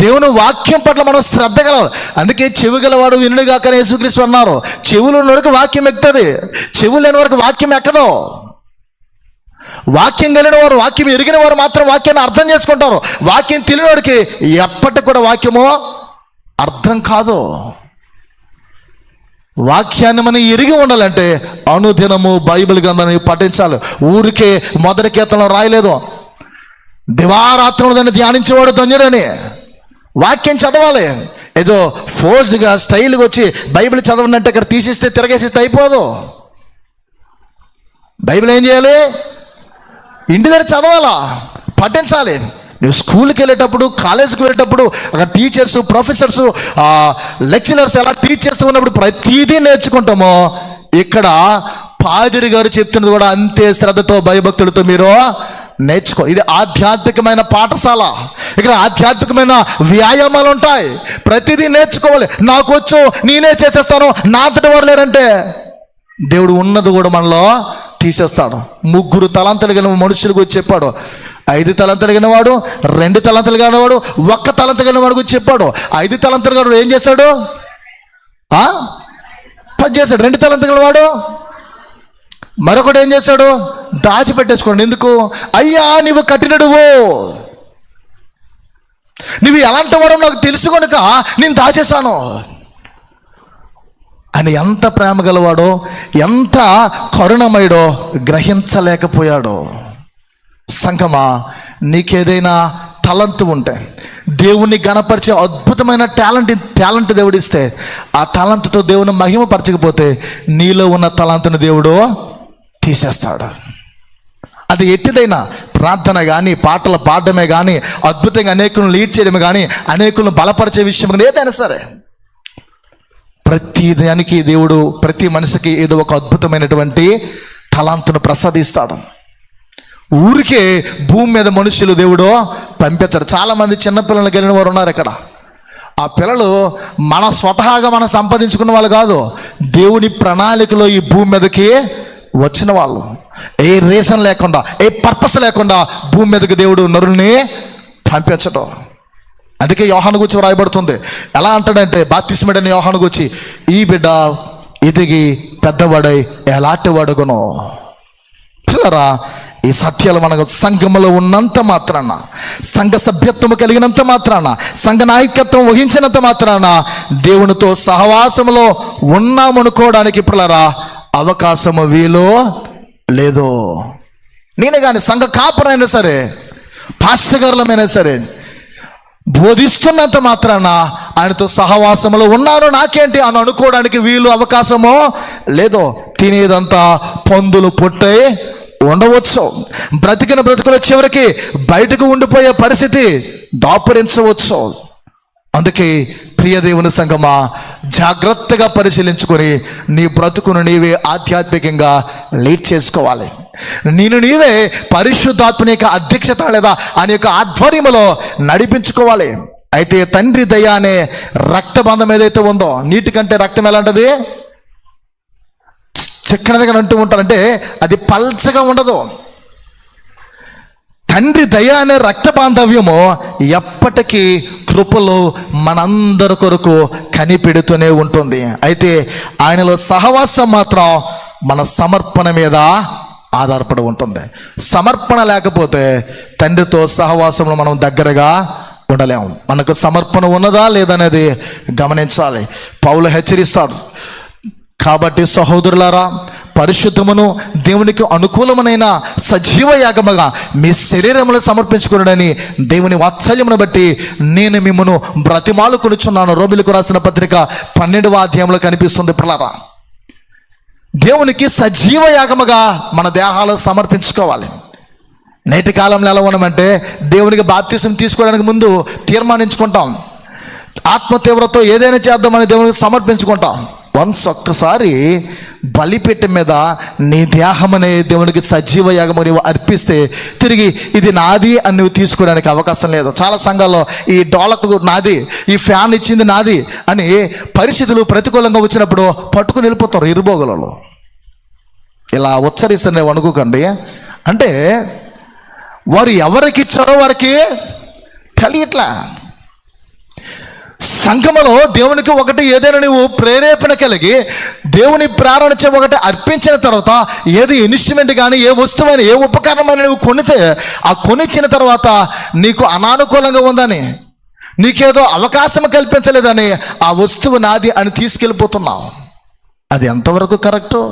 దేవుని వాక్యం పట్ల మనం శ్రద్ధ కలవాలి. అందుకే చెవి గలవాడు వినుగాక యేసుక్రీస్తు అన్నారు. చెవులు ఉన్నవాడికి వాక్యం ఎక్కుతుంది, చెవులు లేని వారికి వాక్యం ఎక్కదు. వాక్యం కలిగిన వారు, వాక్యం ఎరిగిన వారు మాత్రం వాక్యాన్ని అర్థం చేసుకుంటారు. వాక్యం తెలియని వాడికి ఎప్పటికి కూడా వాక్యము అర్థం కాదు. వాక్యాన్ని మనం ఎరిగి ఉండాలంటే అనుదినము బైబిల్ గ్రంథాన్ని పఠించాలి. ఊరికే మొదటి కీర్తనలో రాయలేదు, దివారాత్రులు దాన్ని ధ్యానించేవాడు ధన్యుడని. వాక్యం చదవాలి. ఏదో ఫోర్స్గా స్టైల్గా వచ్చి బైబిల్ చదవనంటే ఇక్కడ తీసిస్తే తిరగేసిస్తే అయిపోదు. బైబిల్ ఏం చేయాలి? ఇంటి దగ్గర చదవాలా, పఠించాలి. నువ్వు స్కూల్కి వెళ్ళేటప్పుడు, కాలేజీకి వెళ్ళేటప్పుడు అక్కడ టీచర్స్, ప్రొఫెసర్స్, లెక్చరర్స్ ఎలా టీచ్ చేస్తూ ఉన్నప్పుడు ప్రతిదీ నేర్చుకుంటామో, ఇక్కడ పాదిరి గారు చెప్తున్నది కూడా అంతే శ్రద్ధతో భయభక్తులతో మీరు నేర్చుకో. ఇది ఆధ్యాత్మికమైన పాఠశాల. ఇక్కడ ఆధ్యాత్మికమైన వ్యాయామాలు ఉంటాయి. ప్రతిదీ నేర్చుకోవాలి. నాకు వచ్చు, నేనే చేసేస్తాను, నా అంతటి వారు లేరంటే దేవుడు ఉన్నది కూడా మనలో తీసేస్తాడు. 3 తలాంతులు కలిగిన మనుషులకు వచ్చి చెప్పాడు. 5 తలాంతులు కలిగిన వాడు, 2 తలాంతులు కలిగిన వాడు, 1 తలాంతు కలిగిన వాడు గురించి చెప్పాడు. 5 తలాంతులు కలిగిన వాడు ఏం చేశాడు? పని చేశాడు. 2 తలాంతులు కలిగిన వాడు మరొకటి ఏం చేశాడు? దాచిపెట్టేసుకోండి. ఎందుకు? అయ్యా నీవు కఠినుడువు, నువ్వు ఎలాంటి వాడో నాకు తెలుసు కనుక నేను దాచేశాను అని ఎంత ప్రేమ గలవాడో, ఎంత కరుణమయుడో గ్రహించలేకపోయాడో. సంగమా, నీకేదైనా తలంతు ఉంటే, దేవుణ్ణి గణపరిచే అద్భుతమైన టాలెంట్ దేవుడు ఇస్తే, ఆ తలంతుతో దేవుని మహిమపరచకపోతే నీలో ఉన్న తలంతుని దేవుడు తీసేస్తాడు. అది ఎట్టిదైనా ప్రార్థన కానీ, పాటలు పాడడమే కానీ, అద్భుతంగా అనేకులను లీడ్ చేయడమే కానీ, అనేకులను బలపరిచే విషయం కానీ, ఏదైనా సరే ప్రతి దానికి దేవుడు ప్రతి మనిషికి ఏదో ఒక అద్భుతమైనటువంటి తలాంతును ప్రసాదిస్తాడు. ఊరికే భూమి మీద మనుషులు దేవుడు పంపించాడు. చాలామంది చిన్నపిల్లలు కలిగిన వారు ఉన్నారు ఇక్కడ. ఆ పిల్లలు స్వతహాగా మనం సంపాదించుకున్న వాళ్ళు కాదు, దేవుని ప్రణాళికలో ఈ భూమి మీదకి వచ్చిన వాళ్ళు. ఏ రీజన్ లేకుండా, ఏ పర్పస్ లేకుండా భూమి మీదకి దేవుడు నరుల్ని పంపించడం. అందుకే యోహాను గురించి రాయబడుతుంది. ఎలా అంటాడంటే, బాప్తిస్మడైన యోహాను గురించి, ఈ బిడ్డ ఎదిగి పెద్దవాడై ఎలాంటి వాడుగునో. పిల్లరా, ఈ సత్యాలు మనకు సంఘములో ఉన్నంత మాత్రాన, సంఘ సభ్యత్వం కలిగినంత మాత్రాన, సంఘ నాయకత్వం వహించినంత మాత్రాన దేవునితో సహవాసములో ఉన్నామనుకోవడానికి పిల్లరా అవకాశము వీలు లేదు. నేనే కానీ సంఘ కాపురైనా సరే, పాస్టర్ గారులమైనా సరే, బోధిస్తున్నంత మాత్రాన ఆయనతో సహవాసములో ఉన్నాను నాకేంటి అని అనుకోవడానికి వీలు అవకాశమో లేదో. తినేదంతా పందులు పుట్టే ఉండవచ్చు. బ్రతికిన బ్రతుకుల చివరికి బయటకు ఉండిపోయే పరిస్థితి దాపురించవచ్చు. అందుకే ప్రియ దేవుని సంగమా, జాగ్రత్తగా పరిశీలించుకొని నీ బ్రతుకును నీవే ఆధ్యాత్మికంగా లీడ్ చేసుకోవాలి. నీవే పరిశుద్ధాత్మని యొక్క అధ్యక్షత లేదా ఆయన యొక్క ఆధ్వర్యంలో నడిపించుకోవాలి. అయితే తండ్రి దయ అనే రక్తబంధం ఏదైతే ఉందో, నీటి కంటే రక్తం ఎలాంటిది? చిక్కనదిగా అంటూ ఉంటారంటే అది పల్చగా ఉండదు. తండ్రి దయ అనే రక్త బాంధవ్యము ఎప్పటికీ కృపలో మనందరి కొరకు కనిపెడుతూనే ఉంటుంది. అయితే ఆయనలో సహవాసం మాత్రం మన సమర్పణ మీద ఆధారపడి ఉంటుంది. సమర్పణ లేకపోతే తండ్రితో సహవాసంలో మనం దగ్గరగా ఉండలేము. మనకు సమర్పణ ఉన్నదా లేదనేది గమనించాలి. పౌలు హెచ్చరిస్తాడు. కాబట్టి సహోదరులారా, పరిశుద్ధమును దేవునికి అనుకూలమైన సజీవ యాగముగా మీ శరీరమును సమర్పించుకున్నాడని దేవుని వాత్సల్యమును బట్టి నేను మిమ్మను బ్రతిమాలుకొనుచున్నాను. రోమిలకు రాసిన పత్రిక 12వ అధ్యాయంలో కనిపిస్తుంది. పిల్లరా, దేవునికి సజీవ యాగముగా మన దేహాలు సమర్పించుకోవాలి. నేటి కాలంలో ఎలా ఉన్నామంటే, దేవునికి బాప్తిసం తీసుకోవడానికి ముందు తీర్మానించుకుంటాం, ఆత్మ తీవ్రతో ఏదైనా చేద్దామని దేవునికి సమర్పించుకుంటాం. ఒక్కసారి బలిపీఠం మీద నీ దేహం అనే దేవునికి సజీవ యాగము నువ్వు అర్పిస్తే తిరిగి ఇది నాది అని నువ్వు తీసుకోవడానికి అవకాశం లేదు. చాలా సంఘాల్లో ఈ డోలకు నాది, ఈ ఫ్యాన్ ఇచ్చింది నాది అని పరిస్థితులు ప్రతికూలంగా వచ్చినప్పుడు పట్టుకుని వెళ్ళిపోతారు ఇరుబోగులలో. ఇలా ఉచ్చరిస్తూనే అనుకోకండి. అంటే వారు ఎవరికి ఇచ్చారో వారికి తెలియట్లా. సంఘములో దేవునికి ఒకటి ఏదైనా నువ్వు ప్రేరేపణ కలిగి దేవుని ప్రేరణచే ఒకటి అర్పించిన తర్వాత, ఏది ఇన్స్ట్రుమెంట్ కానీ ఏ వస్తువైనా ఏ ఉపకరణమైన నువ్వు కొనితే, ఆ కొనిచ్చిన తర్వాత నీకు అనానుకూలంగా ఉందని, నీకేదో అవకాశం కల్పించలేదని ఆ వస్తువు నాది అని తీసుకెళ్ళిపోతున్నావు. అది ఎంతవరకు కరెక్టు?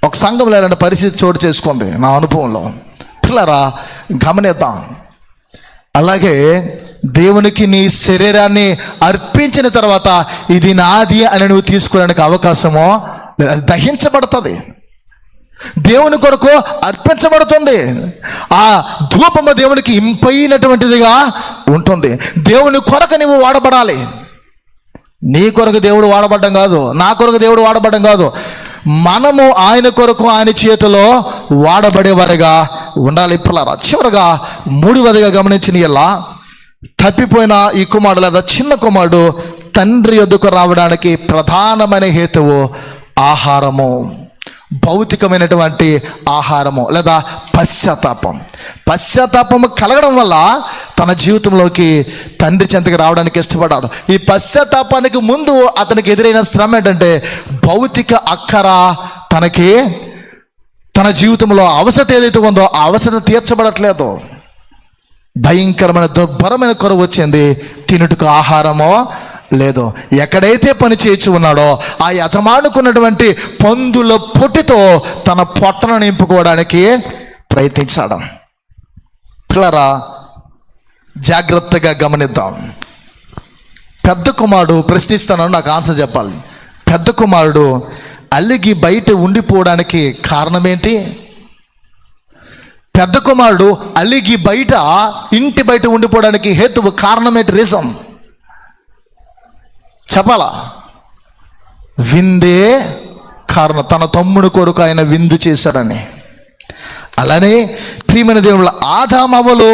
ఒక సంఘంలో ఇలాంటి పరిస్థితి చోటు చేసుకోండి నా అనుభవంలో. పిల్లరా, గమనిద్దాం. అలాగే దేవునికి నీ శరీరాన్ని అర్పించిన తర్వాత ఇది నాది అని నువ్వు తీసుకోవడానికి అవకాశమో, అది దహించబడుతుంది. దేవుని కొరకు అర్పించబడుతుంది. ఆ ధూపము దేవునికి ఇంపైనటువంటిదిగా ఉంటుంది. దేవుని కొరకు నువ్వు వాడబడాలి. నీ కొరకు దేవుడు వాడబడ్డం కాదు, నా కొరకు దేవుడు వాడబడ్డం కాదు. మనము ఆయన కొరకు ఆయన చేతిలో వాడబడేవారుగా ఉండాలి. పిల్లరా, చివరగా మూడవదిగా గమనించిన ఇలా తప్పిపోయిన ఈ కుమారుడు లేదా చిన్న కుమారుడు తండ్రి యొద్దకు రావడానికి ప్రధానమైన హేతువు ఆహారము, భౌతికమైనటువంటి ఆహారము లేదా పశ్చాత్తాపము కలగడం వల్ల తన జీవితంలోకి తండ్రి చెంతకి రావడానికి ఇష్టపడ్డాడు. ఈ పశ్చాత్తాపానికి ముందు అతనికి ఎదురైన శ్రమ ఏంటంటే భౌతిక అక్కర తనకి తన జీవితంలో అవసరం ఏదైతే ఉందో ఆ అవసరం తీర్చబడట్లేదు. భయంకరమైన దుర్భరమైన కొరవ వచ్చింది. తినుటకు ఆహారమో లేదు. ఎక్కడైతే పని చేయించి ఉన్నాడో ఆ యజమానుకున్నటువంటి పందుల పొట్టితో తన పొట్టను నింపుకోవడానికి ప్రయత్నించాడు. పిల్లరా, జాగ్రత్తగా గమనిద్దాం. పెద్ద కుమారుడు ప్రశ్నిస్తాను, నాకు ఆన్సర్ చెప్పాలి. పెద్ద కుమారుడు అలిగి బయట ఉండిపోవడానికి కారణం ఏంటి? పెద్ద కుమారుడు అలిగి బయట ఇంటి బయట ఉండిపోవడానికి హేతువు కారణం ఏంటి? రీజన్ చెప్పాలా? విందే కారణం. తన తమ్ముడు కొరకు ఆయన విందు చేశాడని. అలానే ప్రియమైన దేవుళ్ళ ఆదామవ్వలు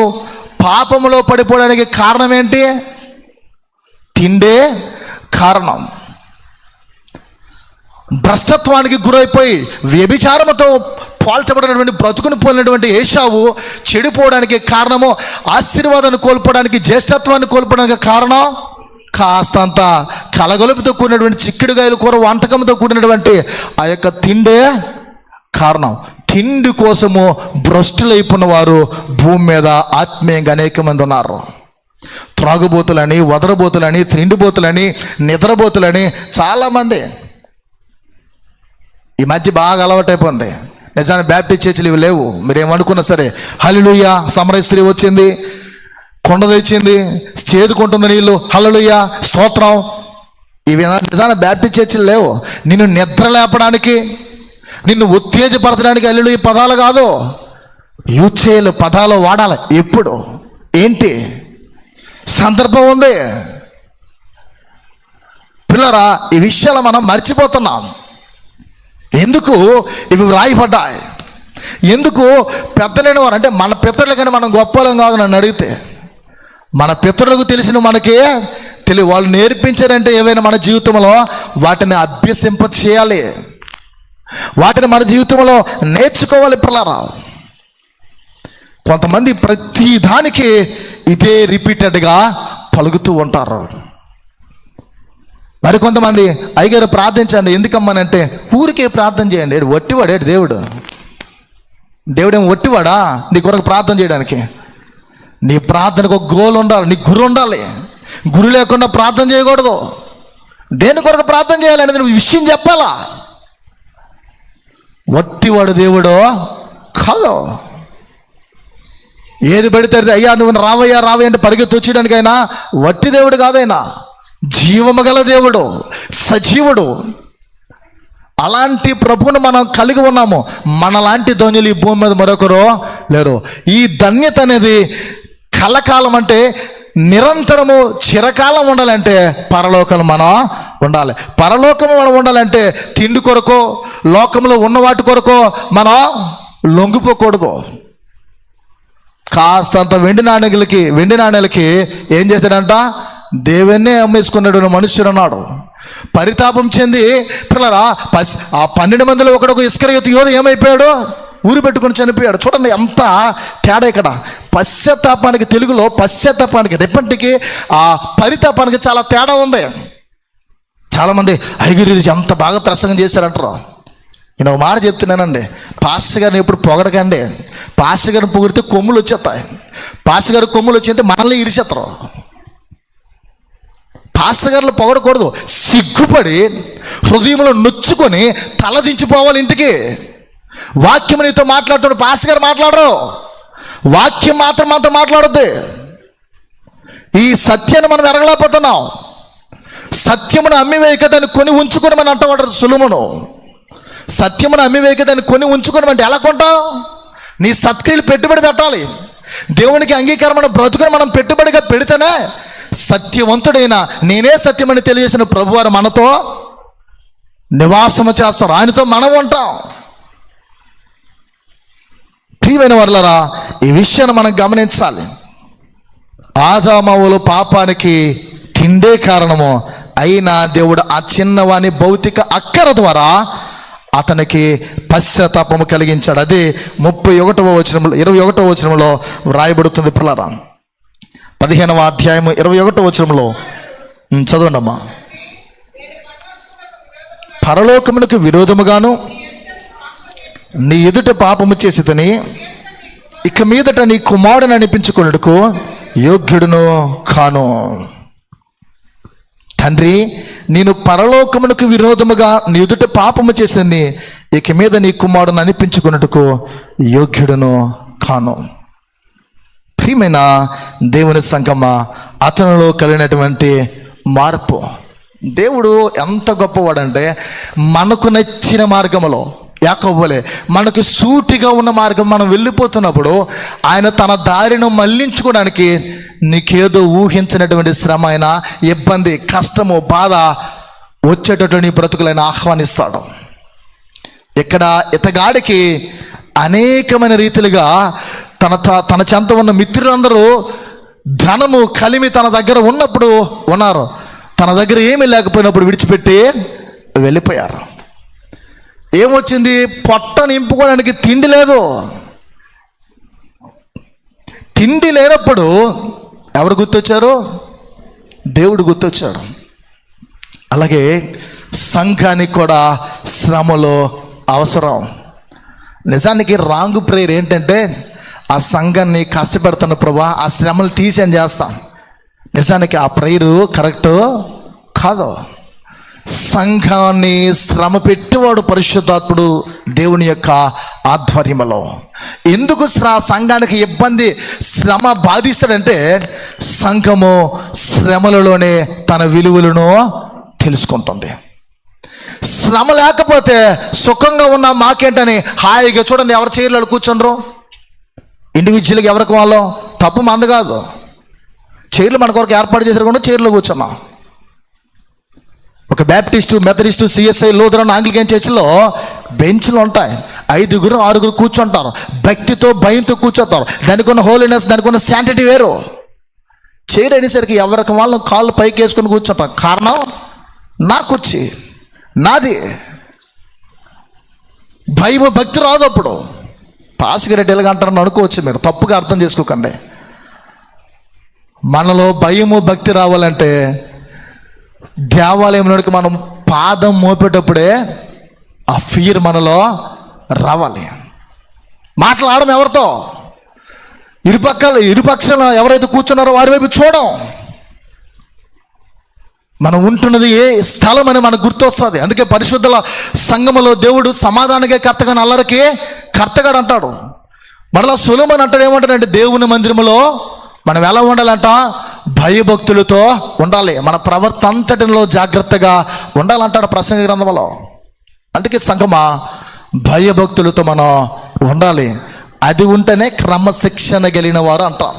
పాపములో పడిపోవడానికి కారణం ఏంటి? తిండే కారణం. భ్రష్టత్వానికి గురైపోయి వ్యభిచారముతో పోల్చబడినటువంటి బ్రతుకుని పోలినటువంటి ఏశావు చెడిపోవడానికి కారణము, ఆశీర్వాదాన్ని కోల్పోవడానికి, జ్యేష్ఠత్వాన్ని కోల్పోవడానికి కారణం కాస్తంత కలగలుపుతో కూడినటువంటి చిక్కుడుగాయల కూర వంటకంతో కూడినటువంటి ఆ యొక్క తిండే కారణం. తిండి కోసము భ్రష్టులైపోయిన వారు భూమి మీద ఆత్మీయంగా అనేక మంది ఉన్నారు. త్రాగుబోతులని, వదరబోతులని, తిండిబోతులని, నిద్రబోతులని చాలామంది ఈ మధ్య బాగా అలవాటైపోయింది. నిజానికి బ్యాప్టిస్ట్ చర్చిలు ఇవి లేవు. మీరేమనుకున్నా సరే, హల్లెలూయా సమరయ స్త్రీ వచ్చింది, కొండ తెచ్చింది, చేదుకుంటుంది నీళ్ళు, హల్లెలూయా స్తోత్రం, ఇవి నిజానికి బ్యాప్టిస్ట్ చర్చిలు లేవు. నిన్ను నిద్ర లేపడానికి, నిన్ను ఉత్తేజపరచడానికి హల్లెలూయా పదాలు కాదు, యూచేలు పదాలు వాడాలి. ఎప్పుడు ఏంటి సందర్భం ఉంది? పిల్లరా, ఈ విషయాలు మనం మర్చిపోతున్నాం. ఎందుకు ఇవి వ్రాయబడ్డాయి? ఎందుకు పెద్దలైన వారు అంటే మన పితరుల కానీ మనం గొప్పలం కాదు. నన్ను అడిగితే మన పితరులకు తెలిసిన మనకి వాళ్ళు నేర్పించారంటే ఏవైనా మన జీవితంలో వాటిని అభ్యసింప చేయాలి, వాటిని మన జీవితంలో నేర్చుకోవాలి. పిల్లరా, కొంతమంది ప్రతి దానికి ఇదే రిపీటెడ్గా పలుకుతూ ఉంటారు. మరి కొంతమంది అయ్యగారు ప్రార్థించండి, ఎందుకమ్మానంటే ఊరికే ప్రార్థన చేయండి. ఒట్టివాడే దేవుడు? దేవుడేం ఒట్టివాడా నీ కొరకు ప్రార్థన చేయడానికి? నీ ప్రార్థనకు ఒక గోల్ ఉండాలి, నీ గురి ఉండాలి. గురి లేకుండా ప్రార్థన చేయకూడదు. దేని కొరకు ప్రార్థన చేయాలనేది నువ్వు విషయం చెప్పాలా. ఒట్టివాడు దేవుడు కాదు. ఏది పడితే అయ్యా నువ్వు రావయ్యా రావయ్య అంటే పరిగెత్తి వచ్చేయడానికైనా వట్టి దేవుడు కాదైనా జీవము గల దేవుడు, సజీవుడు. అలాంటి ప్రభువును మనం కలిగి ఉన్నాము. మనలాంటి ధన్యులు ఈ భూమి మీద మరొకరు లేరు. ఈ ధన్యత అనేది కలకాలం అంటే నిరంతరము చిరకాలం ఉండాలంటే పరలోకం మనం ఉండాలి. పరలోకం మనం ఉండాలంటే తిండి కొరకు, లోకంలో ఉన్న వాటి కొరకు మనం లొంగిపోకూడదు. కాస్తంత వెండి నాణ్యాలకి ఏం చేస్తాడంట? దేవుణ్ణే అమ్మేసుకున్నాడు మనుష్యుడు అన్నాడు. పరితాపం చెంది పిల్లరా, ఆ 12 మందిలో ఒకడొక ఇస్కరియోతు యోధ ఏమైపోయాడు? ఊరి పెట్టుకుని చనిపోయాడు. చూడండి ఎంత తేడా ఇక్కడ. పశ్చాత్తాపానికి, తెలుగులో పశ్చాత్తాపానికి, రిపెంట్కి, ఆ పరితాపానికి చాలా తేడా ఉంది. చాలామంది అయ్యగారు ఎంత బాగా ప్రసంగం చేశారంటారు. నేను ఒక మాట చెప్తున్నానండి, పాస్టర్ గారిని ఎప్పుడు పొగడకండి. పాస్టర్ గారిని పొగిడితే కొమ్ములు వచ్చేస్తాయి. పాస్టర్ గారి కొమ్ములు వచ్చేస్తే మనల్ని ఇరిచేస్తారు. పాస్టర్ గారిని పొగడకూడదు. సిగ్గుపడి హృదయంలో నొచ్చుకొని తలదించిపోవాలి ఇంటికి. వాక్యం నీతో మాట్లాడుతున్న పాస్టర్ గారు మాట్లాడరు. వాక్యం మాత్రం మాట్లాడొద్దు. ఈ సత్యాన్ని మనం ఎరగలేకపోతున్నాం. సత్యమును అమ్మివేయక దాన్ని కొని ఉంచుకొని మనం అంటాడు సులుమును. సత్యమును అమ్మివేకి దాన్ని కొని ఉంచుకోనమంటే ఎలా కొంటావు? నీ సత్క్రియలు పెట్టుబడి పెట్టాలి. దేవునికి అంగీకారమైన బ్రతుకుని మనం పెట్టుబడిగా పెడితేనే సత్యవంతుడైన నేనే సత్యమని తెలియజేసిన ప్రభువారు మనతో నివాసము చేస్తారు, ఆయనతో మనం ఉంటాం. ప్రియమైన వారలారా, ఈ విషయాన్ని మనం గమనించాలి. ఆదామవులు పాపానికి తిండే కారణము అయినా దేవుడు ఆ చిన్నవాని భౌతిక అక్కర ద్వారా అతనికి పశ్చాత్తాపము కలిగించాడు. అదే 31వ వచనంలో 21వ వచనంలో వ్రాయబడుతుంది. పిల్లరా 15వ అధ్యాయము 21వ వచనంలో చదవండి అమ్మా. పరలోకమునకు విరోధముగాను నీ ఎదుట పాపము చేసి తిని ఇక మీదట నీ కుమారుని అనిపించుకొనుటకు యోగ్యుడును కాను. తండ్రి, నేను పరలోకమునకు విరోధముగా నీ ఎదుట పాపము చేసింది, ఇక మీద నీ కుమారుని అనిపించుకున్నట్టుకు యోగ్యుడును కాను. ప్రియమైన దేవుని సంగమ, అతనిలో కలిగినటువంటి మార్పు. దేవుడు ఎంత గొప్పవాడంటే మనకు నచ్చిన మార్గంలో యాకోబులే మనకు సూటిగా ఉన్న మార్గం మనం వెళ్ళిపోతున్నప్పుడు ఆయన తన దారిని మళ్లించుకోవడానికి నీకేదో ఊహించినటువంటి శ్రమ అయినా, ఇబ్బంది, కష్టము, బాధ వచ్చేటటువంటి నీ బ్రతుకులైనా ఆహ్వానిస్తాడు. ఇక్కడ ఇతగాడికి అనేకమైన రీతిలుగా తన చెంత ఉన్న మిత్రులందరూ ధనము కలిమి తన దగ్గర ఉన్నప్పుడు ఉన్నారు, తన దగ్గర ఏమీ లేకపోయినప్పుడు విడిచిపెట్టి వెళ్ళిపోయారు. ఏమొచ్చింది? పొట్ట నింపుకోవడానికి తిండి లేదు. తిండి లేనప్పుడు ఎవరు గుర్తొచ్చారు? దేవుడు గుర్తొచ్చాడు. అలాగే సంఘానికి కూడా శ్రమలో అవసరం. నిజానికి రాంగ్ ప్రేయర్ ఏంటంటే, ఆ సంఘాన్ని కష్టపెడతాను ప్రభా, ఆ శ్రమలు తీసేం చేస్తాను. నిజానికి ఆ ప్రేయరు కరెక్ట్ కాదు. సంఘాన్ని శ్రమ పెట్టేవాడు పరిశుద్ధాత్ముడు దేవుని యొక్క ఆధ్వర్యంలో. ఎందుకు సంఘానికి ఇబ్బంది, శ్రమ బాధిస్తాడంటే సంఘము శ్రమలలోనే తన విలువలను తెలుసుకుంటుంది. శ్రమ లేకపోతే సుఖంగా ఉన్న మాకేంటని హాయిగా చూడండి, ఎవరి చైర్లలో కూర్చుండ్రు. ఇండివిజువల్గా ఎవరికి వాళ్ళు తప్పు మంద కాదు, చైర్లు మన కొరకు ఏర్పాటు చేశారు కూడా చైర్లో కూర్చున్నాం. ఒక Baptist, Methodist, CSI, Lutheran, Anglican చర్చిలో బెంచ్లు ఉంటాయి, 5గురు 6గురు కూర్చుంటారు, భక్తితో భయంతో కూర్చోతారు. దానికి ఉన్న హోలీనెస్, దానికి ఉన్న శాంటిటీ వేరు. చైర్ అనేసరికి ఎవరికి వాళ్ళు కాళ్ళు పైకి వేసుకొని కూర్చుంటారు. కారణం నా కుర్చీ, నాది. భయము భక్తి రాదు. అప్పుడు పాసిగరెడ్డి ఎలాగంటారని అనుకోవచ్చు, మీరు తప్పుగా అర్థం చేసుకోకండి. మనలో భయము భక్తి రావాలంటే దేవాలయంలోకి మనం పాదం మోపేటప్పుడే ఆ ఫియర్ మనలో రావాలి. మాట్లాడడం ఎవరితో, ఇరుపక్షాలు ఎవరైతే కూర్చున్నారో వారి వైపు చూడం. మనం ఉంటున్నది ఏ స్థలం అని మనకు గుర్తొస్తుంది. అందుకే పరిశుద్ధుల సంఘములో దేవుడు సమాధానకే కర్తగా, అల్లరికి కర్తగాడు అంటాడు. మరలా సొలొమోను అంటాడు, ఏమంటాడంటే దేవుని మందిరములో మనం ఎలా ఉండాలంట? భయభక్తులతో ఉండాలి, మన ప్రవర్తన అంతటిలో జాగ్రత్తగా ఉండాలంటాడు ప్రసంగ గ్రంథంలో. అందుకే సంఘమా, భయభక్తులతో మనం ఉండాలి. అది ఉంటేనే క్రమశిక్షణ కలిగిన వారు అంటాం.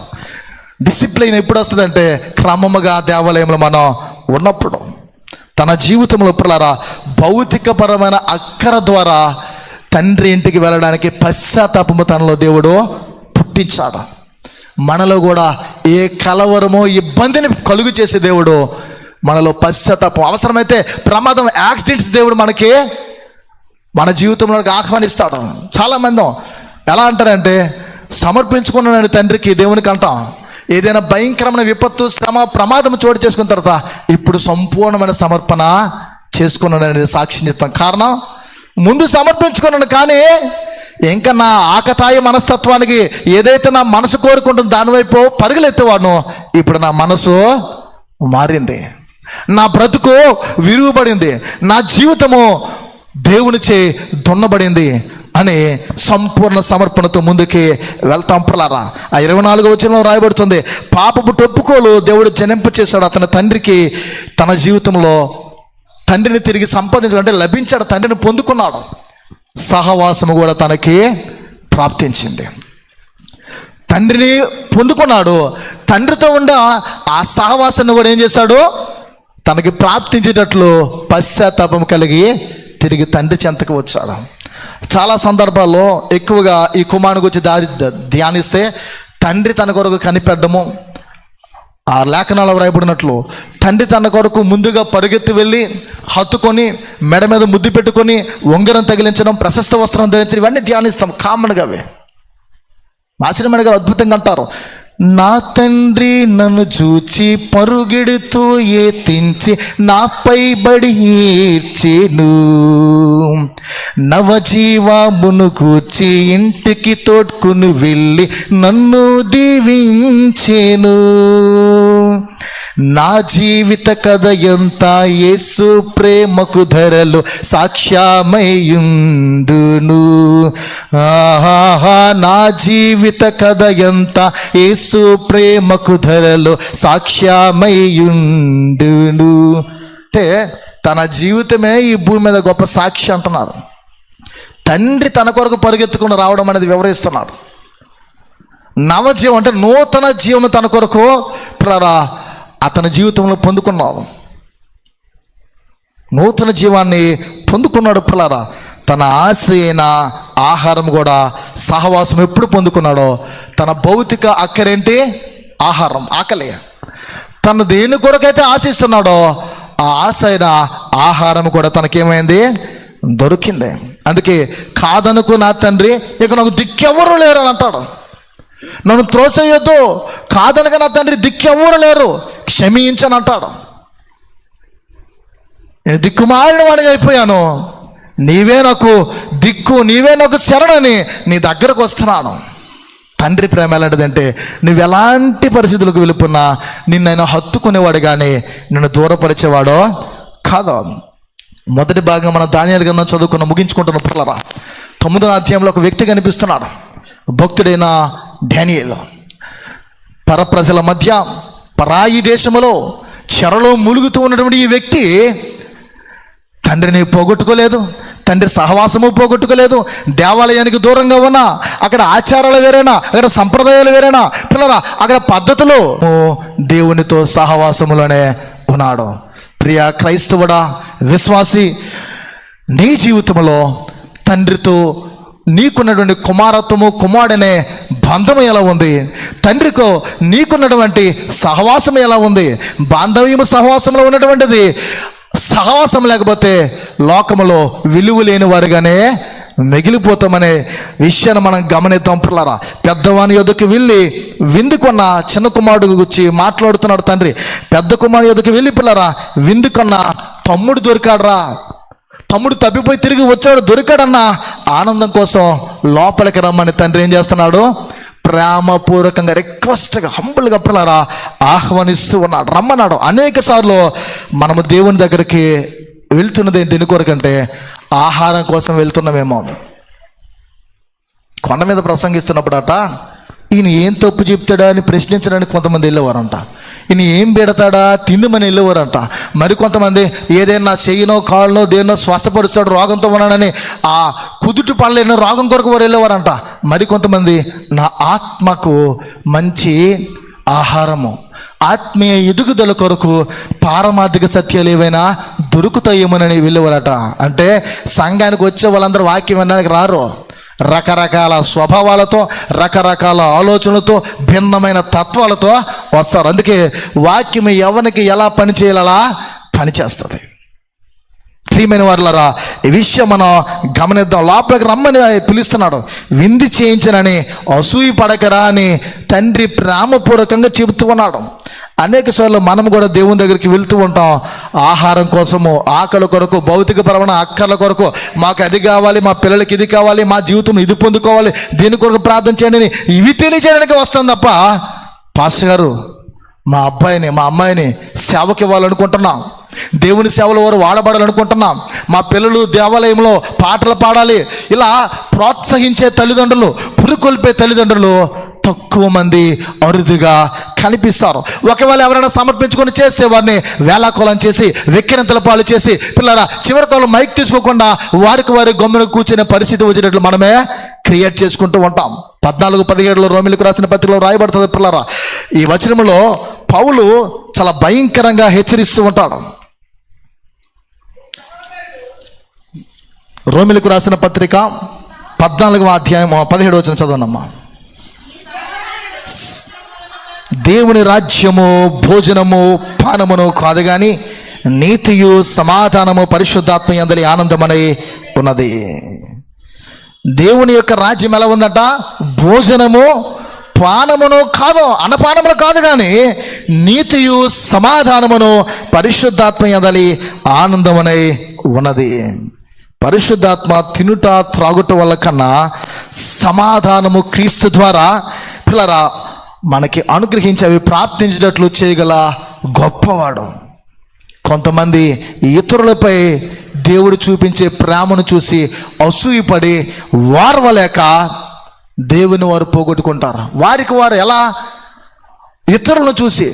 డిసిప్లిన్ ఎప్పుడు వస్తుందంటే క్రమముగా దేవాలయంలో మనం ఉన్నప్పుడు. తన జీవితంలో పిల్లరా భౌతికపరమైన అక్కర ద్వారా తండ్రి ఇంటికి వెళ్ళడానికి పశ్చాత్తాపము తనలో దేవుడు పుట్టించాడు. మనలో కూడా ఏ కలవరమో ఇబ్బందిని కలుగు చేసే దేవుడు మనలో పశ్చాత్తాపం, అవసరమైతే ప్రమాదం, యాక్సిడెంట్స్ దేవుడు మనకి మన జీవితంలోకి ఆహ్వానిస్తాడు. చాలామంది ఎలా అంటారంటే, సమర్పించుకున్నాను తండ్రికి, దేవునికి అంటాం. ఏదైనా భయంకరమైన విపత్తు, శ్రమ, ప్రమాదం చోటు చేసుకున్న తర్వాత ఇప్పుడు సంపూర్ణమైన సమర్పణ చేసుకున్నానని సాక్షి చెప్తాం. కారణం, ముందు సమర్పించుకున్నాను, కానీ ఇంకా నా ఆకతాయి మనస్తత్వానికి ఏదైతే నా మనసు కోరుకుంటుందో దానివైపు పరుగులెత్తేవాడును, ఇప్పుడు నా మనసు మారింది, నా బ్రతుకు విరుగుబడింది, నా జీవితము దేవునిచే దున్నబడింది అని సంపూర్ణ సమర్పణతో ముందుకి వెళ్తాం. పిల్లరా ఆ 24వ వచనంలో రాయబడుతుంది, పాపపు టొప్పుకోలు దేవుడు జనింప చేశాడు అతని తండ్రికి. తన జీవితంలో తండ్రిని తిరిగి సంపాదించాలంటే లభించాడు, తండ్రిని పొందుకున్నాడు. సహవాసము కూడా తనకి ప్రాప్తించింది. తండ్రిని పొందుకున్నాడు. తండ్రితో ఉండ ఆ సహవాసాన్ని కూడా ఏం చేశాడు? తనకి ప్రాప్తించేటట్లు పశ్చాత్తాపం కలిగి తిరిగి తండ్రి చెంతకు వచ్చాడు. చాలా సందర్భాల్లో ఎక్కువగా ఈ కుమారుని గురించి ధ్యానిస్తే తండ్రి తన కొరకు కనిపెట్టడము, ఆ లేఖనాలు వ్రాయబడినట్లు తండ్రి తన కొరకు ముందుగా పరుగెత్తి వెళ్ళి హత్తుకొని మెడ మీద ముద్దు పెట్టుకొని ఉంగరం తగిలించడం, ప్రశస్త వస్త్రం ధరించడం, ఇవన్నీ ధ్యానిస్తాం కామన్గా. అవే ఆశ్చర్యమైన గారు అద్భుతంగా అంటారు, నా తండ్రి నన్ను చూచి పరుగెడుతూ ఎత్తించి నాపై బడి ఈడ్చెను, నవజీవమును కూర్చి ఇంటికి తోడ్కుని వెళ్ళి నన్ను దీవించెను. నా జీవిత కథ ఎంత యేసు ప్రేమకు ధరలు సాక్ష్యమయుండును. ఆహా, నా జీవిత కథ ఎంత యేసు ప్రేమకు ధరలు సాక్ష్యమయుండును. అంటే తన జీవితమే ఈ భూమి మీద గొప్ప సాక్షి అంటున్నారు. తండ్రి తన కొరకు పరిగెత్తుకుని రావడం అనేది వివరిస్తున్నాడు. నవజీవం అంటే నూతన జీవం తన కొరకు అతని జీవితంలో పొందుకున్నాడు. నూతన జీవాన్ని పొందుకున్నాడు. పిల్లరా, తన ఆశ అయిన ఆహారం కూడా సహవాసం ఎప్పుడు పొందుకున్నాడో, తన భౌతిక అక్కరేంటి? ఆహారం, ఆకలి. తను దేని కొరకైతే ఆశిస్తున్నాడో ఆ ఆశ అయిన ఆహారం కూడా తనకేమైంది? దొరికింది. అందుకే కాదనుకు నా తండ్రి, ఇక నాకు దిక్కెవరు లేరు అని అంటాడు. నన్ను త్రోసేయొద్దు, కాదనగా నా తండ్రి దిక్కెవరు లేరు, క్షమించని అంటాడు. నేను దిక్కుమాలిన వాడిగా అయిపోయాను, నీవే నాకు దిక్కు, నీవే నాకు శరణని నీ దగ్గరకు వస్తున్నాను. తండ్రి ప్రేమ ఎలాంటిదంటే నువ్వు ఎలాంటి పరిస్థితులకు వెళ్ళిపోయినా నిన్నైనా హత్తుకునేవాడు కానీ నిన్ను దూరపరిచేవాడో కాదు. మొదటి భాగం మన దానియేలు గ్రంథం చదువుకున్న ముగించుకుంటున్న పిల్లరా, 9వ అధ్యాయంలో ఒక వ్యక్తి కనిపిస్తున్నాడు. భక్తుడైన దానియేలు పరప్రజల మధ్య పరాయి దేశములో చెరలో మూలుగుతూ ఉన్నటువంటి ఈ వ్యక్తి తండ్రిని పోగొట్టుకోలేదు, తండ్రి సహవాసము పోగొట్టుకోలేదు. దేవాలయానికి దూరంగా ఉన్నా అక్కడ ఆచారాలు వేరేనా, అక్కడ సంప్రదాయాలు వేరేనా పిల్లరా, అక్కడ పద్ధతులు దేవునితో సహవాసములోనే ఉన్నాడు. ప్రియ క్రైస్తవుడా, విశ్వాసి, నీ జీవితంలో తండ్రితో నీకున్నటువంటి కుమారత్వము, కుమారుడనే బంధం ఎలా ఉంది? తండ్రికో నీకున్నటువంటి సహవాసం ఎలా ఉంది? బాంధవ్యము సహవాసంలో ఉన్నటువంటిది. సహవాసం లేకపోతే లోకములో విలువ లేని వారుగానే మిగిలిపోతామనే విషయాన్ని మనం గమనిద్దాం. పిల్లరా, పెద్దవాని యొద్దకు వెళ్ళి విందుకున్న చిన్న కుమారుడు గురించి మాట్లాడుతున్నాడు తండ్రి. పెద్ద కుమారుడు యొద్దకు వెళ్ళి పిల్లరా, విందుకున్న తమ్ముడు దొరికాడురా, తమ్ముడు తప్పిపోయి తిరిగి వచ్చాడు, దొరికాడన్న ఆనందం కోసం లోపలికి రమ్మని తండ్రి ఏం చేస్తున్నాడు? ప్రేమపూర్వకంగా, రిక్వెస్ట్గా, హంబుల్గా పిల్లరా ఆహ్వానిస్తూ ఉన్నాడు, రమ్మన్నాడు. అనేక సార్లు మనము దేవుని దగ్గరికి వెళ్తున్నది దేని కొరకంటే ఆహారం కోసం వెళ్తున్నామేమో. కొండ మీద ప్రసంగిస్తున్నప్పుడట ఈయన ఏం తప్పు చెప్తాడా అని ప్రశ్నించడానికి కొంతమంది వెళ్ళేవారంట. ఈయన ఏం పెడతాడా తిందుమని వెళ్ళేవారంట. మరికొంతమంది ఏదైనా చెయ్యినో కాళ్ళనో దేన్నో స్వస్థపరుస్తాడు, రోగంతో ఉన్నాడని ఆ కుదుటి పడలేని రోగం కొరకు వారు వెళ్ళేవారంట. మరికొంతమంది నా ఆత్మకు మంచి ఆహారము, ఆత్మీయ ఎదుగుదల కొరకు పారమార్థిక సత్యాలు ఏవైనా దొరుకుతాయేమోనని వెళ్ళేవారట. అంటే సంఘానికి వచ్చే వాళ్ళందరూ వాక్యం వినడానికి రారు. రకరకాల స్వభావాలతో, రకరకాల ఆలోచనలతో, భిన్నమైన తత్వాలతో వస్తారు. అందుకే వాక్యం ఎవరికి ఎలా పని చేయాలా పనిచేస్తుంది. ప్రియమైన వారులారా, ఈ విషయం మనం గమనిద్దాం. లోపలికి రమ్మని పిలుస్తున్నాడు. విందు చేయించనని అసూయ పడకరా అని తండ్రి ప్రేమపూర్వకంగా చెబుతూ ఉన్నాడు. అనేక సార్లు మనం కూడా దేవుని దగ్గరికి వెళ్తూ ఉంటాం. ఆహారం కోసము, ఆకలి కొరకు, భౌతికపరమైన అక్కర్ల కొరకు, మాకు అది కావాలి, మా పిల్లలకి ఇది కావాలి, మా జీవితం ఇది పొందుకోవాలి, దీని కొరకు ప్రార్థన చేయండి, ఇవి తెలియచేయడానికి వస్తాం తప్ప పాస్టర్ గారు మా అబ్బాయిని, మా అమ్మాయిని సేవకి ఇవ్వాలనుకుంటున్నాం, దేవుని సేవలో వారు వాడబడాలనుకుంటున్నాం, మా పిల్లలు దేవాలయంలో పాటలు పాడాలి, ఇలా ప్రోత్సహించే తల్లిదండ్రులు, పురుకొల్పే తల్లిదండ్రులు తక్కువ మంది అరుదుగా కనిపిస్తారు. ఒకవేళ ఎవరైనా సమర్పించుకొని చేస్తే వారిని వేలాకోలం చేసి వెక్కిరింతల పాలు చేసి పిల్లరా చివరితో మైక్ తీసుకోకుండా వారికి వారి గమ్మున కూర్చునే పరిస్థితి వచ్చేటట్లు మనమే క్రియేట్ చేసుకుంటూ ఉంటాం. 14:17 రోమిలకు రాసిన పత్రికలో రాయబడుతుంది పిల్లరా. ఈ వచనంలో పౌలు చాలా భయంకరంగా హెచ్చరిస్తూ ఉంటాడు. రోమిలకు రాసిన పత్రిక 14వ అధ్యాయం 17వ వచనం చదవనమ్మా. దేవుని రాజ్యము భోజనము పానమును కాదు కానీ నీతియు సమాధానము పరిశుద్ధాత్మ యందలి ఆనందమనే ఉన్నది. దేవుని యొక్క రాజ్యం ఎలా ఉందట? భోజనము పానమును కాదు, అన్నపానములు కాదు కానీ నీతియు సమాధానమును పరిశుద్ధాత్మ యందలి ఆనందమనే ఉన్నది. పరిశుద్ధాత్మ తినుట త్రాగుట వల్ల కన్నా సమాధానము క్రీస్తు ద్వారా పిల్లరా మనకి అనుగ్రహించి అవి ప్రాప్తించేటట్లు చేయగల గొప్పవాడు. కొంతమంది ఇతరులపై దేవుడు చూపించే ప్రేమను చూసి అసూయపడి వారవలేక దేవుని వారు పోగొట్టుకుంటారు. వారికి వారు ఎలా? ఇతరులను చూసి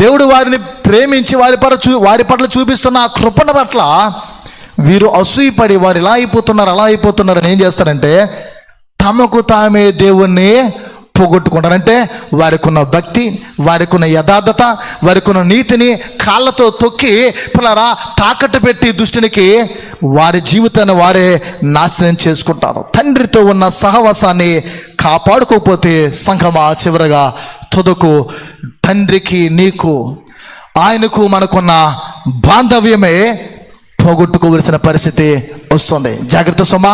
దేవుడు వారిని ప్రేమించి వారి పట్ల చూపిస్తున్న ఆ కృపణ పట్ల వీరు అసూయపడి వారు ఇలా అయిపోతున్నారు అలా అయిపోతున్నారు అని ఏం చేస్తారంటే తమకు తామే దేవుణ్ణి పోగొట్టుకుంటారంటే వారికి ఉన్న భక్తి, వారికి ఉన్న యథార్థత, వారికి ఉన్న నీతిని కాళ్ళతో తొక్కి పిల్లరా తాకట్టు పెట్టి దుష్టునికి వారి జీవితాన్ని వారే నాశనం చేసుకుంటారు. తండ్రితో ఉన్న సహవాసాన్ని కాపాడుకోకపోతే సంఘమా చివరగా తుదకు తండ్రికి నీకు ఆయనకు మనకున్న బాంధవ్యమే పోగొట్టుకోవలసిన పరిస్థితి వస్తుంది. జాగ్రత్త సుమా.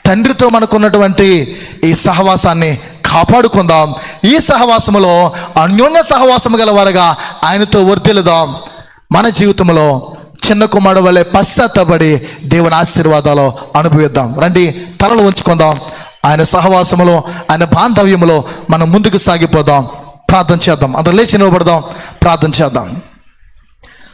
తండ్రితో మనకున్నటువంటి ఈ సహవాసాన్ని కాపాడుకుందాం. ఈ సహవాసములో అన్యోన్య సహవాసము గలవారుగా ఆయనతో వర్ధిల్లుదాం. మన జీవితంలో చిన్న కుమారుడు వలె పశ్చాత్తపడి దేవుని ఆశీర్వాదాలు అనుభవిద్దాం. రండి, తలలు ఉంచుకుందాం. ఆయన సహవాసములో ఆయన బాంధవ్యములో మనం ముందుకు సాగిపోదాం. ప్రార్థన చేద్దాం. అందరూ లేచి నిలబడదాం, ప్రార్థన చేద్దాం.